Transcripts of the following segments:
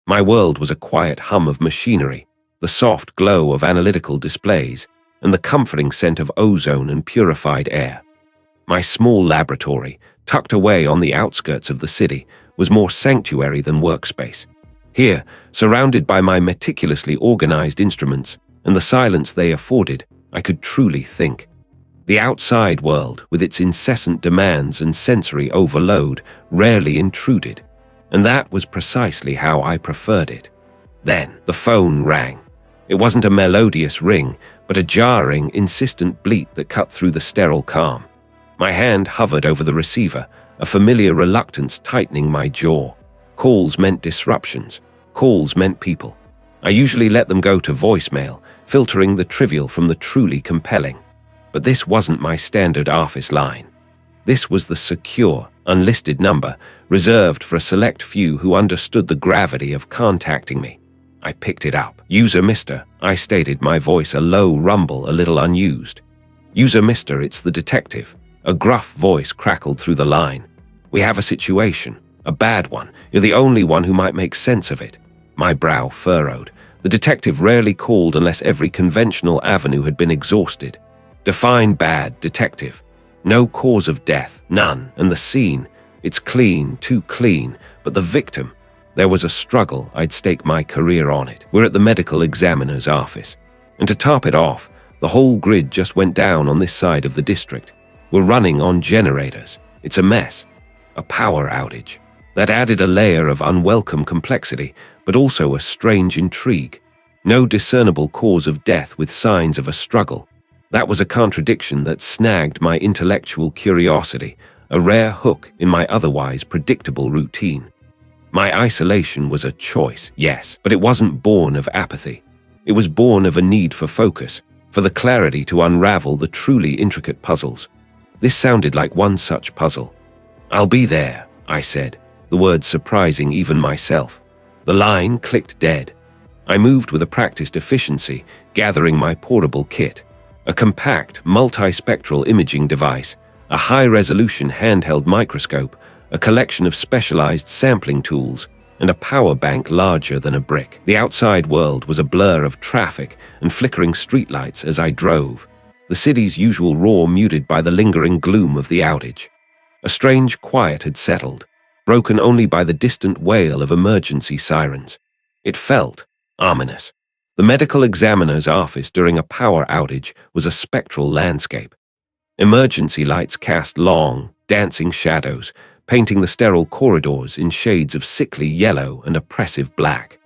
My world was a quiet hum of machinery, the soft glow of analytical displays, and the comforting scent of ozone and purified air. My small laboratory, tucked away on the outskirts of the city, was more sanctuary than workspace. Here, surrounded by my meticulously organized instruments and the silence they afforded, I could truly think. The outside world, with its incessant demands and sensory overload, rarely intruded, and that was precisely how I preferred it. Then the phone rang. It wasn't a melodious ring, but a jarring, insistent bleat that cut through the sterile calm. My hand hovered over the receiver, a familiar reluctance tightening my jaw. Calls meant disruptions. Calls meant people. I usually let them go to voicemail, filtering the trivial from the truly compelling. But this wasn't my standard office line. This was the secure, unlisted number, reserved for a select few who understood the gravity of contacting me. I picked it up. "User Mr." I stated, my voice a low rumble, a little unused. "User Mr., it's the detective." A gruff voice crackled through the line. "We have a situation. A bad one. You're the only one who might make sense of it." My brow furrowed. The detective rarely called unless every conventional avenue had been exhausted. Define bad, detective. No cause of death, none. And the scene, it's clean, too clean. But the victim, there was a struggle. I'd stake my career on it. We're at the medical examiner's office. And to top it off, the whole grid just went down on this side of the district. We're running on generators. It's a mess. A power outage. That added a layer of unwelcome complexity, but also a strange intrigue. No discernible cause of death with signs of a struggle. That was a contradiction that snagged my intellectual curiosity, a rare hook in my otherwise predictable routine. My isolation was a choice, yes, but it wasn't born of apathy. It was born of a need for focus, for the clarity to unravel the truly intricate puzzles. This sounded like one such puzzle. "I'll be there," I said, the words surprising even myself. The line clicked dead. I moved with a practiced efficiency, gathering my portable kit. A compact, multispectral imaging device, a high-resolution handheld microscope, a collection of specialized sampling tools, and a power bank larger than a brick. The outside world was a blur of traffic and flickering streetlights as I drove, the city's usual roar muted by the lingering gloom of the outage. A strange quiet had settled, broken only by the distant wail of emergency sirens. It felt ominous. The medical examiner's office during a power outage was a spectral landscape. Emergency lights cast long, dancing shadows, painting the sterile corridors in shades of sickly yellow and oppressive black.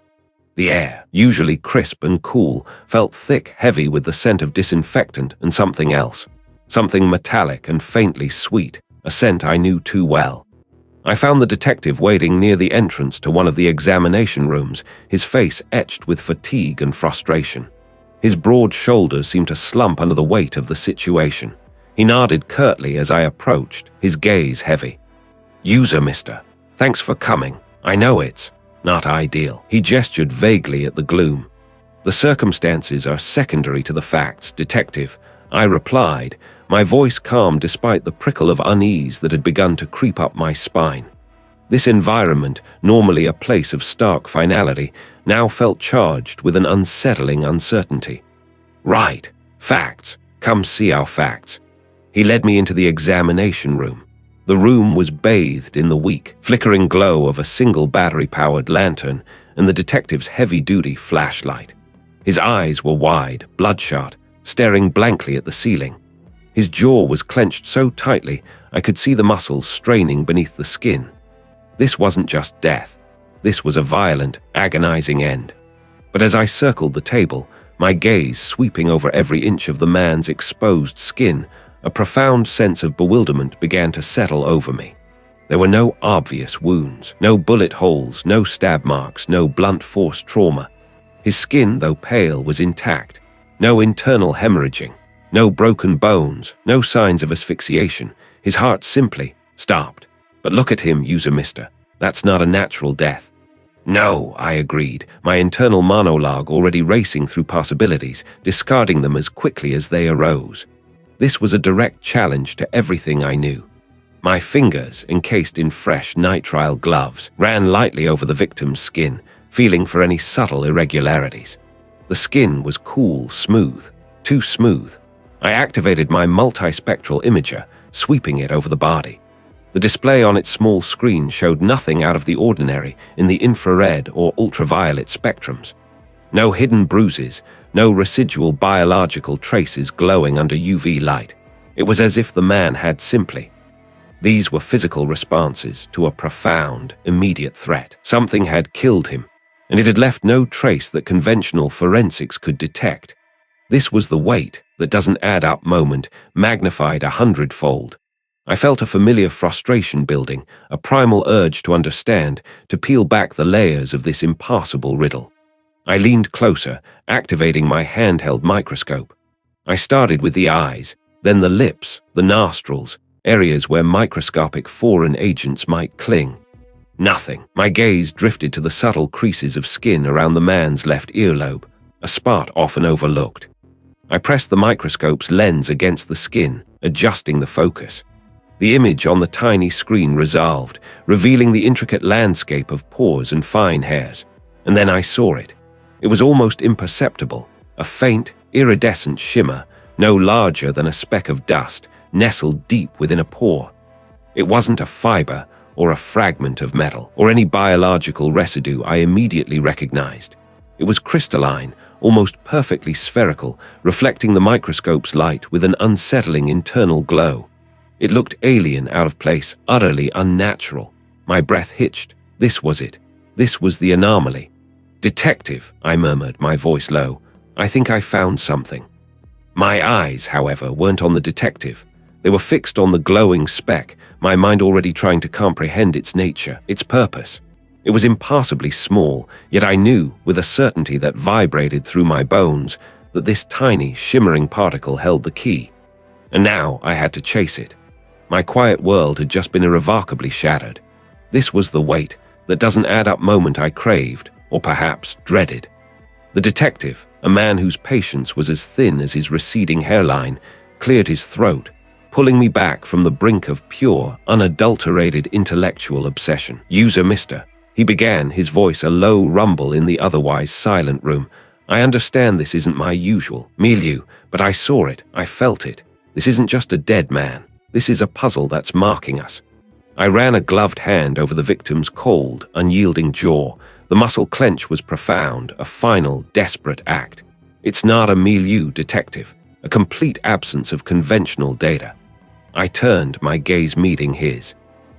The air, usually crisp and cool, felt thick, heavy with the scent of disinfectant and something else. Something metallic and faintly sweet, a scent I knew too well. I found the detective waiting near the entrance to one of the examination rooms, his face etched with fatigue and frustration. His broad shoulders seemed to slump under the weight of the situation. He nodded curtly as I approached, his gaze heavy. "User, Mr. Thanks for coming. I know it's not ideal." He gestured vaguely at the gloom. "The circumstances are secondary to the facts, detective," I replied, my voice calm despite the prickle of unease that had begun to creep up my spine. This environment, normally a place of stark finality, now felt charged with an unsettling uncertainty. "Right. Facts. Come see our facts." He led me into the examination room. The room was bathed in the weak, flickering glow of a single battery-powered lantern and the detective's heavy-duty flashlight. His eyes were wide, bloodshot, staring blankly at the ceiling. His jaw was clenched so tightly I could see the muscles straining beneath the skin. This wasn't just death. This was a violent, agonizing end. But as I circled the table, my gaze sweeping over every inch of the man's exposed skin, a profound sense of bewilderment began to settle over me. There were no obvious wounds, no bullet holes, no stab marks, no blunt force trauma. His skin, though pale, was intact. No internal hemorrhaging, no broken bones, no signs of asphyxiation. His heart simply stopped. "But look at him, User Mr. That's not a natural death." "No," I agreed, my internal monologue already racing through possibilities, discarding them as quickly as they arose. This was a direct challenge to everything I knew. My fingers, encased in fresh nitrile gloves, ran lightly over the victim's skin, feeling for any subtle irregularities. The skin was cool, smooth, too smooth. I activated my multispectral imager, sweeping it over the body. The display on its small screen showed nothing out of the ordinary in the infrared or ultraviolet spectrums. No hidden bruises, no residual biological traces glowing under UV light. It was as if the man had simply. These were physical responses to a profound, immediate threat. Something had killed him, and it had left no trace that conventional forensics could detect. This was the weight that doesn't add up moment, magnified 100-fold. I felt a familiar frustration building, a primal urge to understand, to peel back the layers of this impassable riddle. I leaned closer, activating my handheld microscope. I started with the eyes, then the lips, the nostrils, areas where microscopic foreign agents might cling. Nothing. My gaze drifted to the subtle creases of skin around the man's left earlobe, a spot often overlooked. I pressed the microscope's lens against the skin, adjusting the focus. The image on the tiny screen resolved, revealing the intricate landscape of pores and fine hairs. And then I saw it. It was almost imperceptible, a faint, iridescent shimmer, no larger than a speck of dust, nestled deep within a pore. It wasn't a fiber or a fragment of metal or any biological residue I immediately recognized. It was crystalline, almost perfectly spherical, reflecting the microscope's light with an unsettling internal glow. It looked alien, out of place, utterly unnatural. My breath hitched. This was it. This was the anomaly. "Detective," I murmured, my voice low. "I think I found something." My eyes, however, weren't on the detective. They were fixed on the glowing speck, my mind already trying to comprehend its nature, its purpose. It was impassably small, yet I knew, with a certainty that vibrated through my bones, that this tiny, shimmering particle held the key. And now I had to chase it. My quiet world had just been irrevocably shattered. This was the weight, that doesn't add up moment I craved, or perhaps dreaded. The detective, a man whose patience was as thin as his receding hairline, cleared his throat, pulling me back from the brink of pure, unadulterated intellectual obsession. "User Mister," he began, his voice a low rumble in the otherwise silent room. "I understand this isn't my usual milieu, but I saw it, I felt it. This isn't just a dead man. This is a puzzle that's marking us." I ran a gloved hand over the victim's cold, unyielding jaw. The muscle clench was profound, a final, desperate act. It's not a milieu, detective, a complete absence of conventional data. I turned, my gaze meeting his.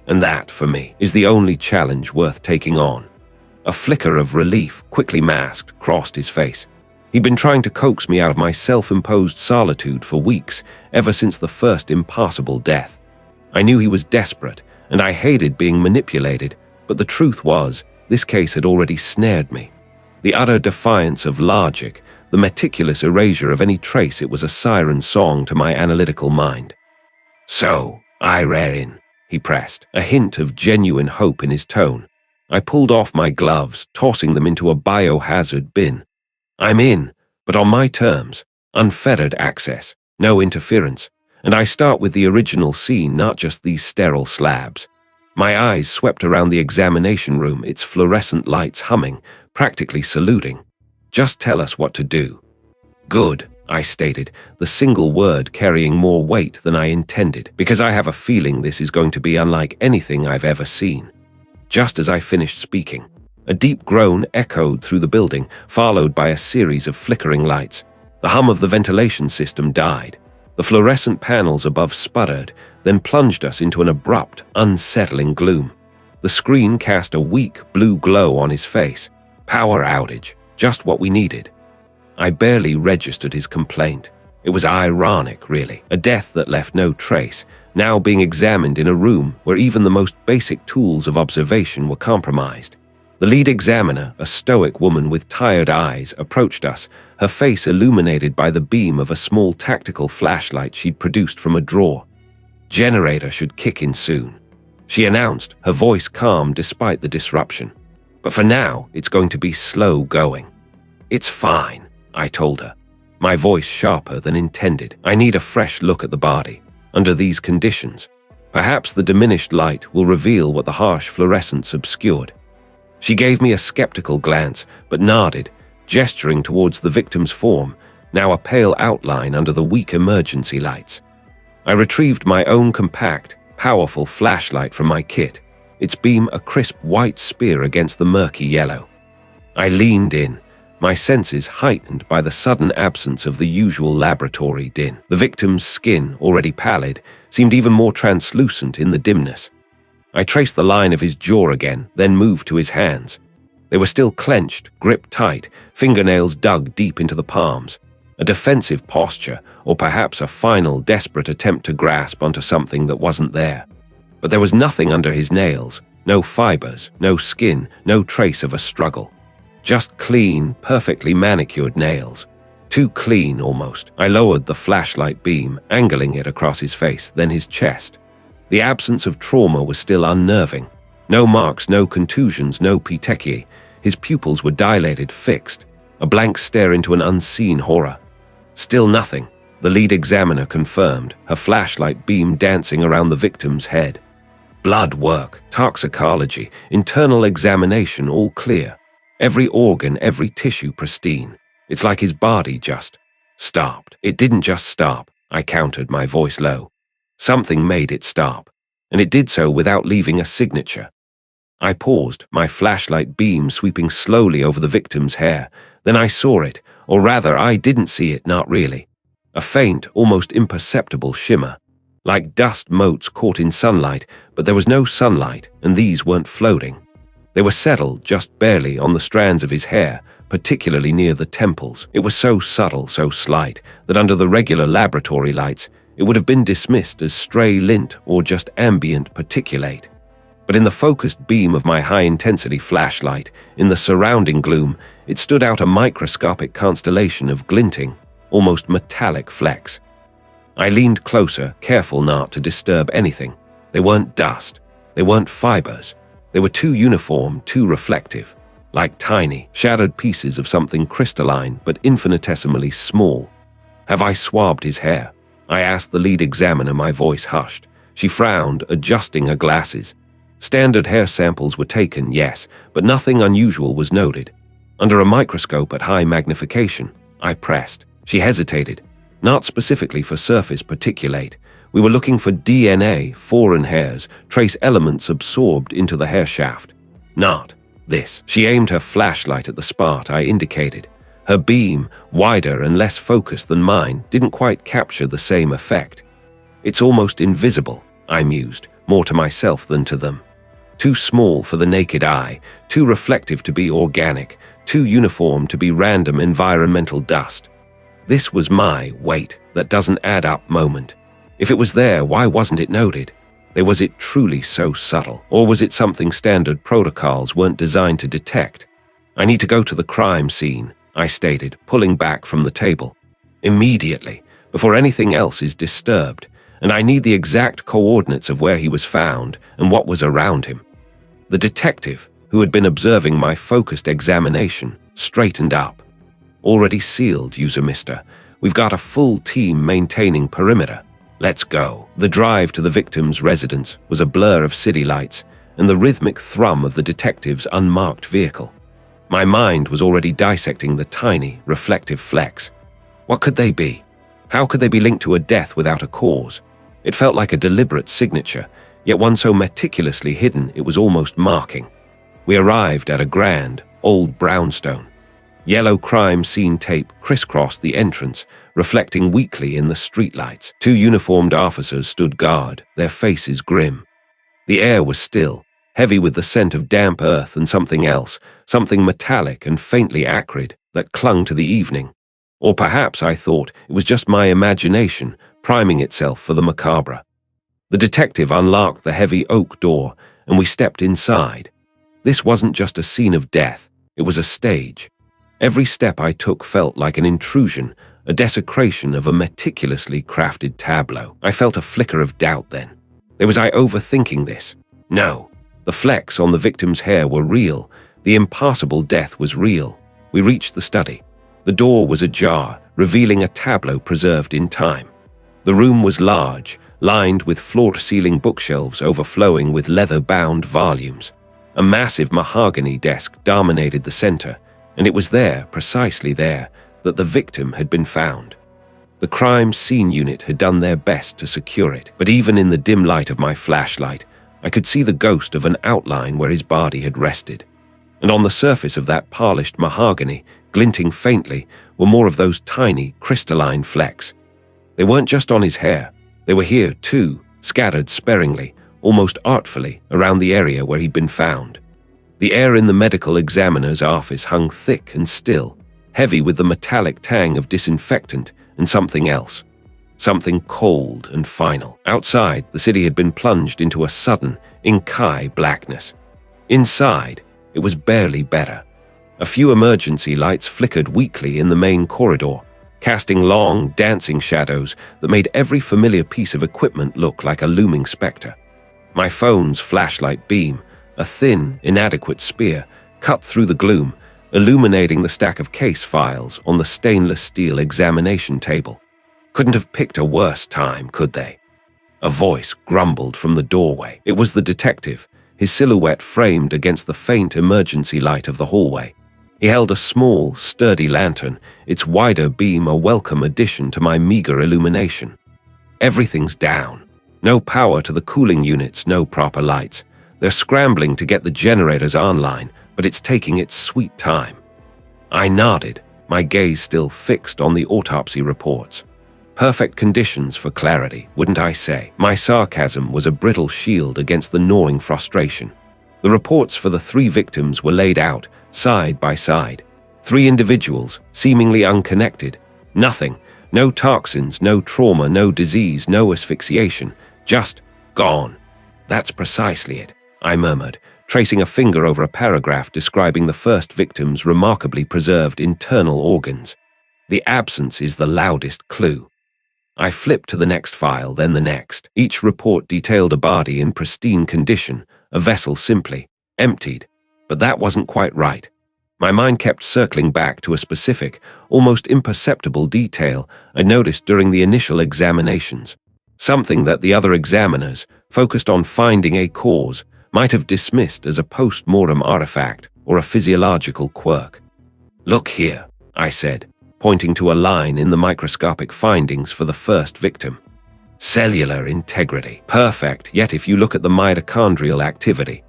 And that, for me, is the only challenge worth taking on. A flicker of relief, quickly masked, crossed his face. He'd been trying to coax me out of my self-imposed solitude for weeks, ever since the first impassable death. I knew he was desperate, and I hated being manipulated, but the truth was, this case had already snared me. The utter defiance of logic, the meticulous erasure of any trace, it was a siren song to my analytical mind. "So, I reckon," he pressed, a hint of genuine hope in his tone. I pulled off my gloves, tossing them into a biohazard bin. "I'm in, but on my terms, unfettered access, no interference, and I start with the original scene, not just these sterile slabs." My eyes swept around the examination room, its fluorescent lights humming, practically saluting. "Just tell us what to do." "Good," I stated, the single word carrying more weight than I intended, because I have a feeling this is going to be unlike anything I've ever seen. Just as I finished speaking, a deep groan echoed through the building, followed by a series of flickering lights. The hum of the ventilation system died. The fluorescent panels above sputtered, then plunged us into an abrupt, unsettling gloom. The screen cast a weak blue glow on his face. Power outage, just what we needed. I barely registered his complaint. It was ironic, really, a death that left no trace, now being examined in a room where even the most basic tools of observation were compromised. The lead examiner, a stoic woman with tired eyes, approached us, her face illuminated by the beam of a small tactical flashlight she'd produced from a drawer. "Generator should kick in soon," she announced, her voice calm despite the disruption. "But for now, it's going to be slow going." "It's fine," I told her, my voice sharper than intended. "I need a fresh look at the body. Under these conditions, perhaps the diminished light will reveal what the harsh fluorescence obscured." She gave me a skeptical glance, but nodded, gesturing towards the victim's form, now a pale outline under the weak emergency lights. I retrieved my own compact, powerful flashlight from my kit, its beam a crisp white spear against the murky yellow. I leaned in, my senses heightened by the sudden absence of the usual laboratory din. The victim's skin, already pallid, seemed even more translucent in the dimness. I traced the line of his jaw again, then moved to his hands. They were still clenched, gripped tight, fingernails dug deep into the palms. A defensive posture, or perhaps a final, desperate attempt to grasp onto something that wasn't there. But there was nothing under his nails, no fibers, no skin, no trace of a struggle. Just clean, perfectly manicured nails. Too clean, almost. I lowered the flashlight beam, angling it across his face, then his chest. The absence of trauma was still unnerving. No marks, no contusions, no petechiae. His pupils were dilated, fixed. A blank stare into an unseen horror. Still nothing, the lead examiner confirmed, her flashlight beam dancing around the victim's head. Blood work, toxicology, internal examination, all clear. Every organ, every tissue pristine. It's like his body just stopped. It didn't just stop, I countered, my voice low. Something made it stop, and it did so without leaving a signature. I paused, my flashlight beam sweeping slowly over the victim's hair. Then I saw it, or rather, I didn't see it, not really. A faint, almost imperceptible shimmer. Like dust motes caught in sunlight, but there was no sunlight, and these weren't floating. They were settled, just barely, on the strands of his hair, particularly near the temples. It was so subtle, so slight, that under the regular laboratory lights, it would have been dismissed as stray lint or just ambient particulate. But in the focused beam of my high-intensity flashlight, in the surrounding gloom, it stood out a microscopic constellation of glinting, almost metallic flecks. I leaned closer, careful not to disturb anything. They weren't dust. They weren't fibers. They were too uniform, too reflective, like tiny, shattered pieces of something crystalline but infinitesimally small. Have I swabbed his hair? I asked the lead examiner, my voice hushed. She frowned, adjusting her glasses. Standard hair samples were taken, yes, but nothing unusual was noted. Under a microscope at high magnification, I pressed. She hesitated. Not specifically for surface particulate. We were looking for DNA, foreign hairs, trace elements absorbed into the hair shaft. Not this. She aimed her flashlight at the spot I indicated. Her beam, wider and less focused than mine, didn't quite capture the same effect. It's almost invisible, I mused, more to myself than to them. Too small for the naked eye, too reflective to be organic, too uniform to be random environmental dust. This was my wait, that doesn't add up moment. If it was there, why wasn't it noted? Was it truly so subtle, or was it something standard protocols weren't designed to detect? I need to go to the crime scene, I stated, pulling back from the table. Immediately, before anything else is disturbed, and I need the exact coordinates of where he was found and what was around him. The detective, who had been observing my focused examination, straightened up. Already sealed, UserMR. We've got a full team maintaining perimeter. Let's go. The drive to the victim's residence was a blur of city lights and the rhythmic thrum of the detective's unmarked vehicle. My mind was already dissecting the tiny, reflective flecks. What could they be? How could they be linked to a death without a cause? It felt like a deliberate signature, yet one so meticulously hidden it was almost marking. We arrived at a grand, old brownstone. Yellow crime scene tape crisscrossed the entrance, reflecting weakly in the streetlights. Two uniformed officers stood guard, their faces grim. The air was still, heavy with the scent of damp earth and something else, something metallic and faintly acrid, that clung to the evening. Or perhaps, I thought, it was just my imagination, priming itself for the macabre. The detective unlocked the heavy oak door, and we stepped inside. This wasn't just a scene of death, it was a stage. Every step I took felt like an intrusion, a desecration of a meticulously crafted tableau. I felt a flicker of doubt then. Was I overthinking this? No. The flecks on the victim's hair were real. The impassable death was real. We reached the study. The door was ajar, revealing a tableau preserved in time. The room was large, lined with floor-to-ceiling bookshelves overflowing with leather-bound volumes. A massive mahogany desk dominated the center, and it was there, precisely there, that the victim had been found. The crime scene unit had done their best to secure it, but even in the dim light of my flashlight, I could see the ghost of an outline where his body had rested. And on the surface of that polished mahogany, glinting faintly, were more of those tiny, crystalline flecks. They weren't just on his hair. They were here, too, scattered sparingly, almost artfully, around the area where he'd been found. The air in the medical examiner's office hung thick and still, heavy with the metallic tang of disinfectant and something else. Something cold and final. Outside, the city had been plunged into a sudden, inky blackness. Inside, it was barely better. A few emergency lights flickered weakly in the main corridor, casting long, dancing shadows that made every familiar piece of equipment look like a looming specter. My phone's flashlight beam, a thin, inadequate spear, cut through the gloom, illuminating the stack of case files on the stainless steel examination table. Couldn't have picked a worse time, could they? A voice grumbled from the doorway. It was the detective, his silhouette framed against the faint emergency light of the hallway. He held a small, sturdy lantern, its wider beam a welcome addition to my meager illumination. Everything's down. No power to the cooling units, no proper lights. They're scrambling to get the generators online, but it's taking its sweet time. I nodded, my gaze still fixed on the autopsy reports. Perfect conditions for clarity, wouldn't I say? My sarcasm was a brittle shield against the gnawing frustration. The reports for the 3 victims were laid out, side by side. 3 individuals, seemingly unconnected. Nothing. No toxins, no trauma, no disease, no asphyxiation. Just gone. That's precisely it, I murmured, tracing a finger over a paragraph describing the first victim's remarkably preserved internal organs. The absence is the loudest clue. I flipped to the next file, then the next. Each report detailed a body in pristine condition, a vessel simply emptied. But that wasn't quite right. My mind kept circling back to a specific, almost imperceptible detail I noticed during the initial examinations. Something that the other examiners, focused on finding a cause, might have dismissed as a post-mortem artifact or a physiological quirk. "Look here," I said, pointing to a line in the microscopic findings for the first victim. "Cellular integrity. Perfect, yet if you look at the mitochondrial activity."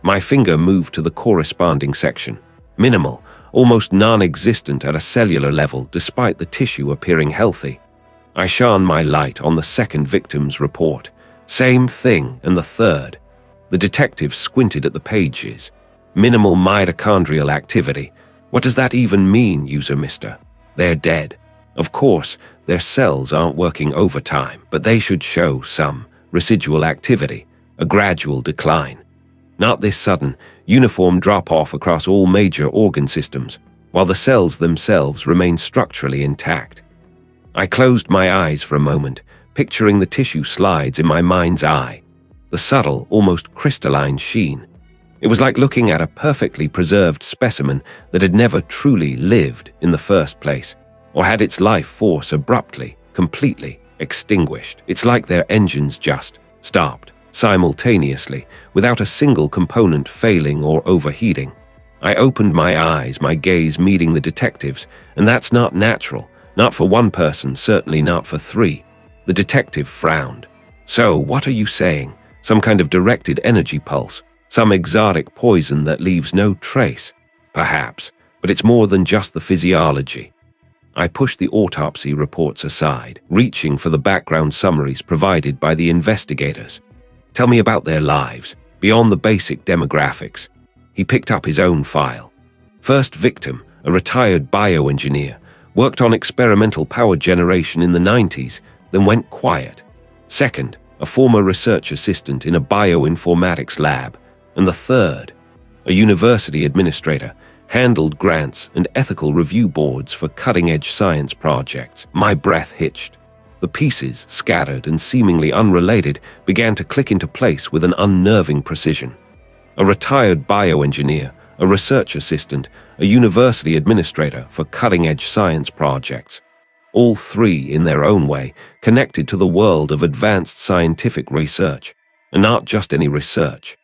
My finger moved to the corresponding section. Minimal, almost non-existent at a cellular level despite the tissue appearing healthy. I shone my light on the second victim's report. Same thing, and the third. The detective squinted at the pages. Minimal mitochondrial activity. What does that even mean, UserMR? They're dead. Of course, their cells aren't working overtime, but they should show some residual activity, a gradual decline. Not this sudden, uniform drop-off across all major organ systems, while the cells themselves remain structurally intact. I closed my eyes for a moment, picturing the tissue slides in my mind's eye, the subtle, almost crystalline sheen. It was like looking at a perfectly preserved specimen that had never truly lived in the first place, or had its life force abruptly, completely extinguished. It's like their engines just stopped, simultaneously, without a single component failing or overheating. I opened my eyes, my gaze meeting the detective's, and that's not natural. Not for one person, certainly not for 3. The detective frowned. "So, what are you saying? Some kind of directed energy pulse? Some exotic poison that leaves no trace? Perhaps, but it's more than just the physiology." I pushed the autopsy reports aside, reaching for the background summaries provided by the investigators. "Tell me about their lives, beyond the basic demographics." He picked up his own file. First victim, a retired bioengineer, worked on experimental power generation in the 90s, then went quiet. Second, a former research assistant in a bioinformatics lab. And the third, a university administrator, handled grants and ethical review boards for cutting-edge science projects. My breath hitched. The pieces, scattered and seemingly unrelated, began to click into place with an unnerving precision. A retired bioengineer, a research assistant, a university administrator for cutting-edge science projects. All 3, in their own way, connected to the world of advanced scientific research. And not just any research.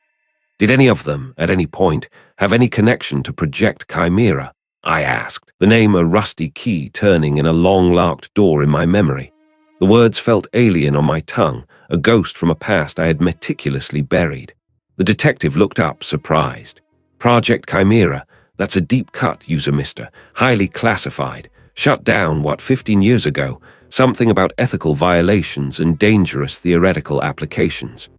Did any of them, at any point, have any connection to Project Chimera? I asked, the name a rusty key turning in a long locked door in my memory. The words felt alien on my tongue, a ghost from a past I had meticulously buried. The detective looked up, surprised. Project Chimera, that's a deep cut, UserMR, highly classified. Shut down, 15 years ago? Something about ethical violations and dangerous theoretical applications.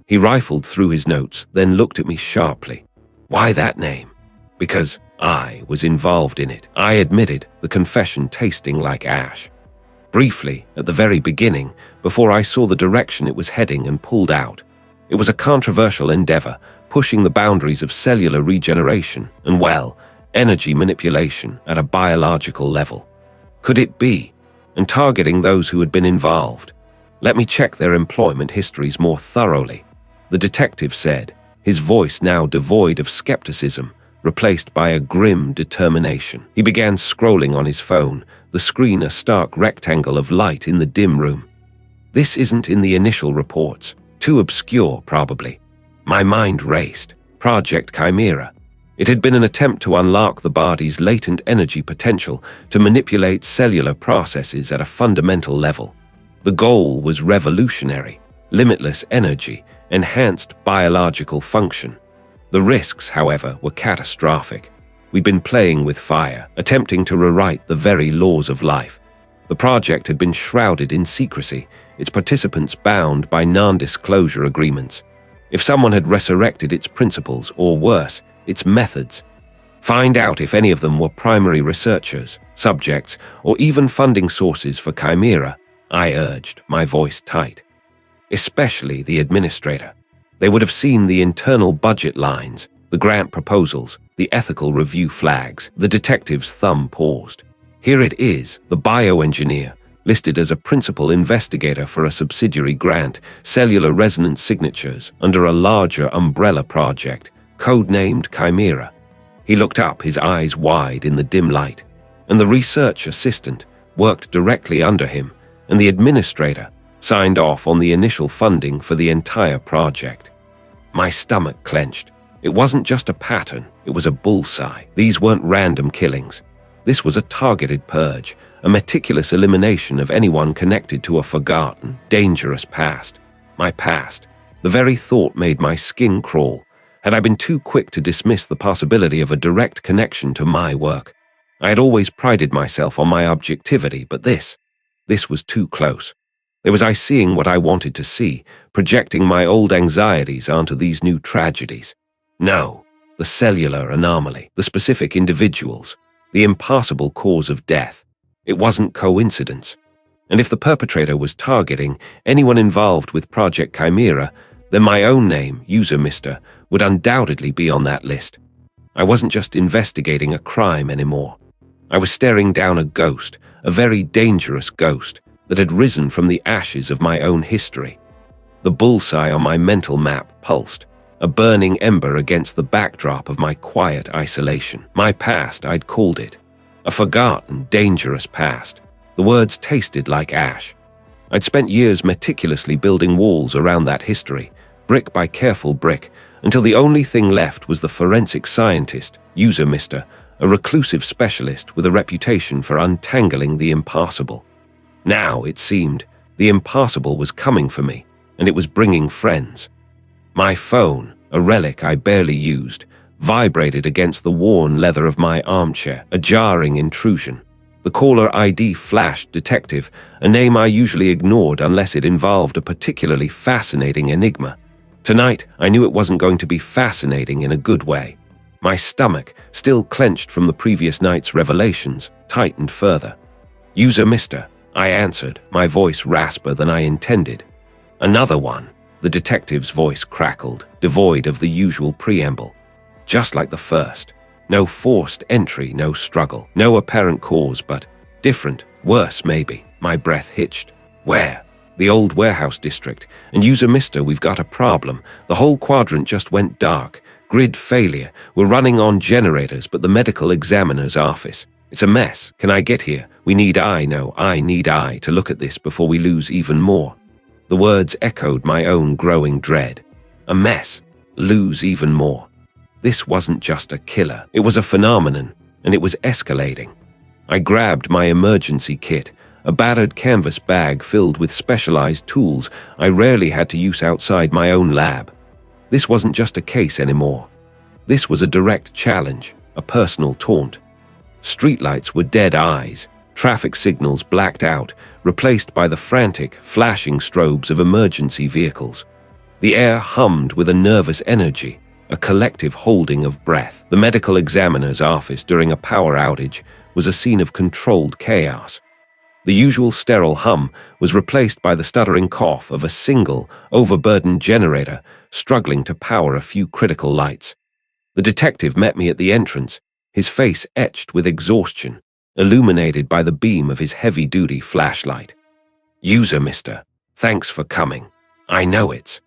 He rifled through his notes, then looked at me sharply. Why that name? Because I was involved in it, I admitted, the confession tasting like ash. Briefly, at the very beginning, before I saw the direction it was heading and pulled out. It was a controversial endeavor, pushing the boundaries of cellular regeneration and, energy manipulation at a biological level. Could it be? And targeting those who had been involved. Let me check their employment histories more thoroughly, the detective said, his voice now devoid of skepticism, replaced by a grim determination. He began scrolling on his phone, the screen a stark rectangle of light in the dim room. This isn't in the initial reports. Too obscure, probably. My mind raced. Project Chimera. It had been an attempt to unlock the body's latent energy potential to manipulate cellular processes at a fundamental level. The goal was revolutionary. Limitless energy, enhanced biological function. The risks, however, were catastrophic. We'd been playing with fire, attempting to rewrite the very laws of life. The project had been shrouded in secrecy, its participants bound by non-disclosure agreements. If someone had resurrected its principles, or worse, its methods, find out if any of them were primary researchers, subjects, or even funding sources for Chimera, I urged, my voice tight. Especially the administrator. They would have seen the internal budget lines, the grant proposals, the ethical review flags. The detective's thumb paused. Here it is, the bioengineer, listed as a principal investigator for a subsidiary grant, cellular resonance signatures, under a larger umbrella project, codenamed Chimera. He looked up, his eyes wide in the dim light, and the research assistant worked directly under him, and the administrator signed off on the initial funding for the entire project. My stomach clenched. It wasn't just a pattern, it was a bullseye. These weren't random killings. This was a targeted purge, a meticulous elimination of anyone connected to a forgotten, dangerous past. My past. The very thought made my skin crawl. Had I been too quick to dismiss the possibility of a direct connection to my work? I had always prided myself on my objectivity, but this was too close. There was I seeing what I wanted to see, projecting my old anxieties onto these new tragedies. No, the cellular anomaly, the specific individuals, the impossible cause of death. It wasn't coincidence. And if the perpetrator was targeting anyone involved with Project Chimera, then my own name, UserMR, would undoubtedly be on that list. I wasn't just investigating a crime anymore. I was staring down a ghost, a very dangerous ghost, that had risen from the ashes of my own history. The bullseye on my mental map pulsed, a burning ember against the backdrop of my quiet isolation. My past, I'd called it. A forgotten, dangerous past. The words tasted like ash. I'd spent years meticulously building walls around that history, brick by careful brick, until the only thing left was the forensic scientist, UserMR, a reclusive specialist with a reputation for untangling the impossible. Now, it seemed, the impossible was coming for me, and it was bringing friends. My phone, a relic I barely used, vibrated against the worn leather of my armchair, a jarring intrusion. The caller ID flashed detective, a name I usually ignored unless it involved a particularly fascinating enigma. Tonight, I knew it wasn't going to be fascinating in a good way. My stomach, still clenched from the previous night's revelations, tightened further. UserMR, I answered, my voice rasper than I intended. Another one, the detective's voice crackled, devoid of the usual preamble. Just like the first. No forced entry, no struggle, no apparent cause, but different, worse maybe. My breath hitched. Where? The old warehouse district. And UserMR, we've got a problem. The whole quadrant just went dark. Grid failure. We're running on generators, but the medical examiner's office. It's a mess. Can I get here? I need to look at this before we lose even more. The words echoed my own growing dread. A mess. lose even more. This wasn't just a killer, it was a phenomenon, and it was escalating. I grabbed my emergency kit, a battered canvas bag filled with specialized tools I rarely had to use outside my own lab. This wasn't just a case anymore. This was a direct challenge, a personal taunt. Streetlights were dead eyes, traffic signals blacked out, replaced by the frantic, flashing strobes of emergency vehicles. The air hummed with a nervous energy, a collective holding of breath. The medical examiner's office during a power outage was a scene of controlled chaos. The usual sterile hum was replaced by the stuttering cough of a single, overburdened generator struggling to power a few critical lights. The detective met me at the entrance, his face etched with exhaustion, illuminated by the beam of his heavy-duty flashlight. "User, mister, thanks for coming. I know it's..."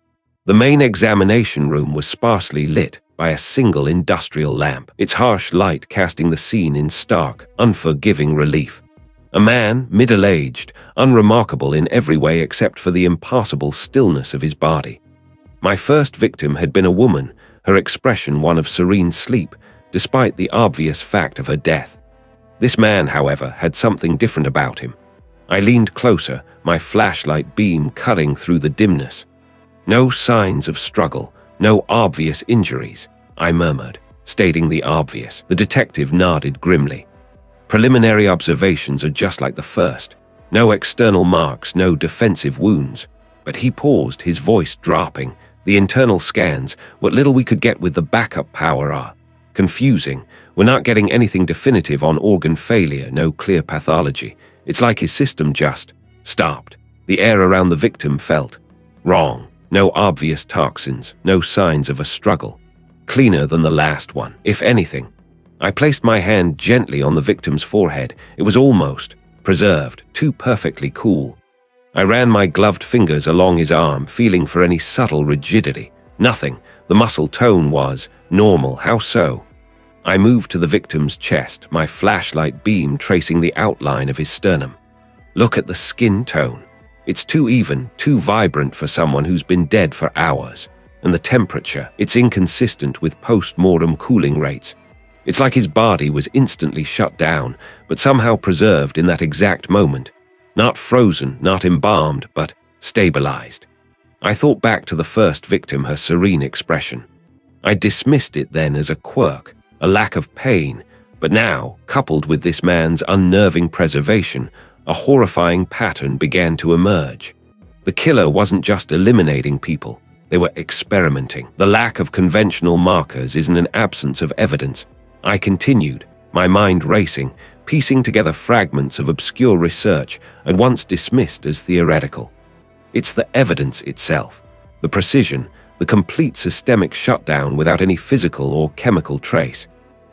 The main examination room was sparsely lit by a single industrial lamp, its harsh light casting the scene in stark, unforgiving relief. A man, middle-aged, unremarkable in every way except for the impassible stillness of his body. My first victim had been a woman, her expression one of serene sleep, despite the obvious fact of her death. This man, however, had something different about him. I leaned closer, my flashlight beam cutting through the dimness. "No signs of struggle, no obvious injuries," I murmured, stating the obvious. The detective nodded grimly. "Preliminary observations are just like the first. No external marks, no defensive wounds." But he paused, his voice dropping. "The internal scans, what little we could get with the backup power are confusing. We're not getting anything definitive on organ failure, no clear pathology. It's like his system just stopped." The air around the victim felt wrong. No obvious toxins, no signs of a struggle. Cleaner than the last one, if anything. I placed my hand gently on the victim's forehead. It was almost preserved, too perfectly cool. I ran my gloved fingers along his arm, feeling for any subtle rigidity. Nothing. The muscle tone was normal. How so? I moved to the victim's chest, my flashlight beam tracing the outline of his sternum. "Look at the skin tone. It's too even, too vibrant for someone who's been dead for hours. And the temperature, it's inconsistent with post-mortem cooling rates. It's like his body was instantly shut down, but somehow preserved in that exact moment. Not frozen, not embalmed, but stabilized." I thought back to the first victim, her serene expression. I dismissed it then as a quirk, a lack of pain, but now, coupled with this man's unnerving preservation, a horrifying pattern began to emerge. The killer wasn't just eliminating people, they were experimenting. The lack of conventional markers isn't an absence of evidence. I continued, my mind racing, piecing together fragments of obscure research I'd once dismissed as theoretical. It's the evidence itself, the precision, the complete systemic shutdown without any physical or chemical trace.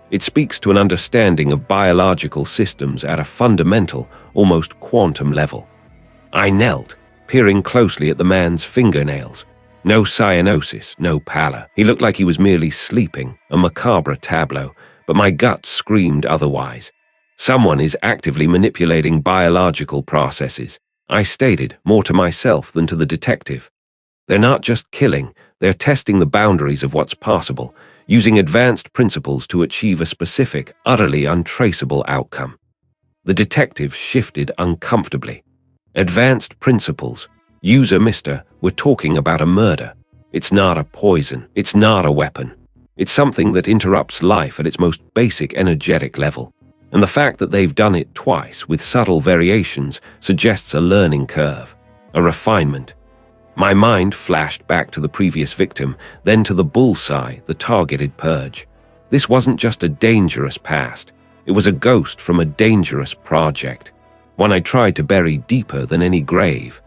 It speaks to an understanding of biological systems at a fundamental, almost quantum level. I knelt, peering closely at the man's fingernails. No cyanosis, no pallor. He looked like he was merely sleeping, a macabre tableau, but my gut screamed otherwise. Someone is actively manipulating biological processes, I stated, more to myself than to the detective. They're not just killing, they're testing the boundaries of what's possible, using advanced principles to achieve a specific, utterly untraceable outcome. The detective shifted uncomfortably. Advanced principles. User, mister, we're talking about a murder. It's not a poison. It's not a weapon. It's something that interrupts life at its most basic energetic level. And the fact that they've done it twice with subtle variations suggests a learning curve, a refinement. My mind flashed back to the previous victim, then to the bullseye, the targeted purge. This wasn't just a dangerous past. It was a ghost from a dangerous project, one I tried to bury deeper than any grave.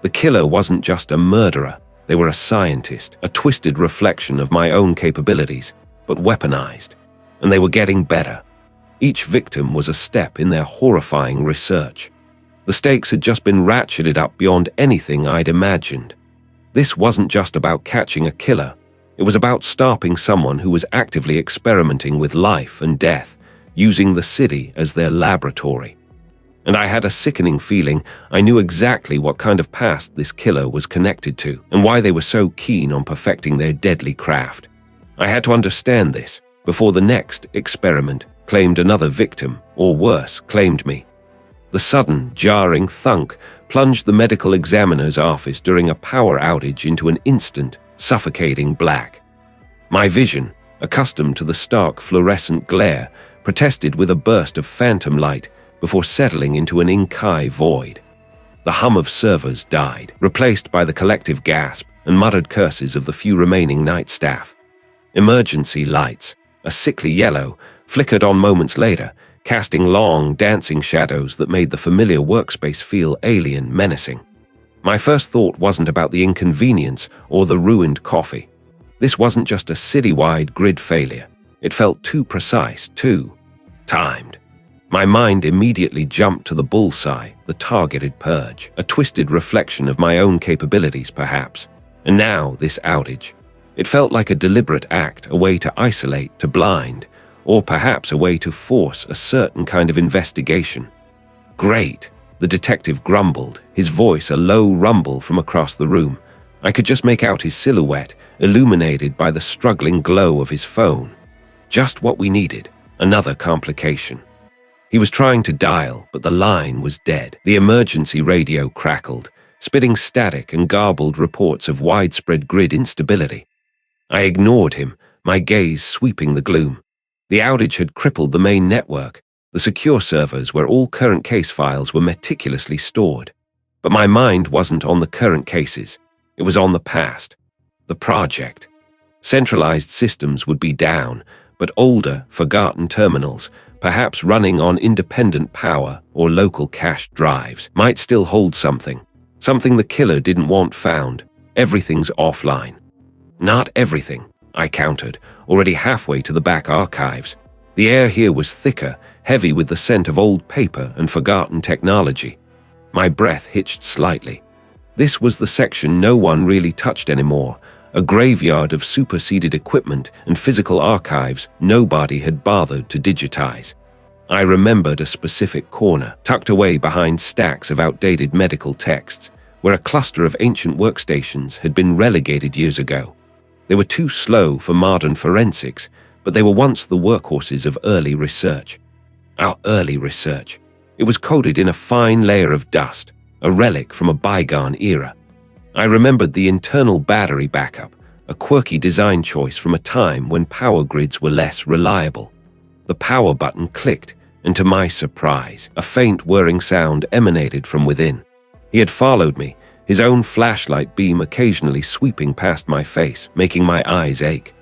The killer wasn't just a murderer. They were a scientist, a twisted reflection of my own capabilities, but weaponized. And they were getting better. Each victim was a step in their horrifying research. The stakes had just been ratcheted up beyond anything I'd imagined. This wasn't just about catching a killer. It was about stopping someone who was actively experimenting with life and death, using the city as their laboratory. And I had a sickening feeling I knew exactly what kind of past this killer was connected to, and why they were so keen on perfecting their deadly craft. I had to understand this before the next experiment claimed another victim, or worse, claimed me. The sudden, jarring thunk plunged the medical examiner's office during a power outage into an instant, suffocating black. My vision, accustomed to the stark fluorescent glare, protested with a burst of phantom light before settling into an ink-eye void. The hum of servers died, replaced by the collective gasp and muttered curses of the few remaining night staff. Emergency lights, a sickly yellow, flickered on moments later, casting long, dancing shadows that made the familiar workspace feel alien, menacing. My first thought wasn't about the inconvenience or the ruined coffee. This wasn't just a citywide grid failure. It felt too precise, too timed. My mind immediately jumped to the bullseye, the targeted purge, a twisted reflection of my own capabilities, perhaps. And now, this outage. It felt like a deliberate act, a way to isolate, to blind, or perhaps a way to force a certain kind of investigation. Great, the detective grumbled, his voice a low rumble from across the room. I could just make out his silhouette, illuminated by the struggling glow of his phone. Just what we needed, another complication. He was trying to dial, but the line was dead. The emergency radio crackled, spitting static and garbled reports of widespread grid instability. I ignored him, my gaze sweeping the gloom. The outage had crippled the main network, the secure servers where all current case files were meticulously stored. But my mind wasn't on the current cases. It was on the past. The project. Centralized systems would be down, but older, forgotten terminals, perhaps running on independent power or local cached drives, might still hold something. Something the killer didn't want found. Everything's offline. Not everything, I countered, already halfway to the back archives. The air here was thicker, heavy with the scent of old paper and forgotten technology. My breath hitched slightly. This was the section no one really touched anymore, a graveyard of superseded equipment and physical archives nobody had bothered to digitize. I remembered a specific corner, tucked away behind stacks of outdated medical texts, where a cluster of ancient workstations had been relegated years ago. They were too slow for modern forensics, but they were once the workhorses of early research. Our early research. It was coated in a fine layer of dust, a relic from a bygone era. I remembered the internal battery backup, a quirky design choice from a time when power grids were less reliable. The power button clicked, and to my surprise, a faint whirring sound emanated from within. He had followed me, his own flashlight beam occasionally sweeping past my face, making my eyes ache.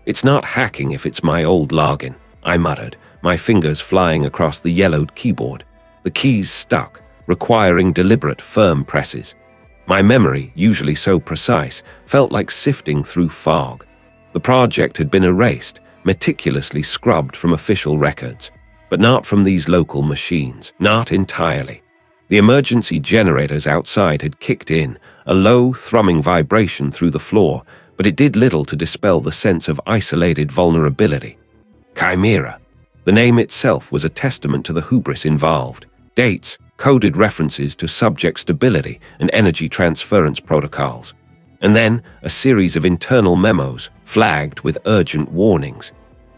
"It's not hacking if it's my old login," I muttered, my fingers flying across the yellowed keyboard. The keys stuck, requiring deliberate, firm presses. My memory, usually so precise, felt like sifting through fog. The project had been erased, meticulously scrubbed from official records, but not from these local machines, not entirely. The emergency generators outside had kicked in, a low, thrumming vibration through the floor, but it did little to dispel the sense of isolated vulnerability. Chimera. The name itself was a testament to the hubris involved. Dates, coded references to subject stability and energy transference protocols. And then a series of internal memos, flagged with urgent warnings.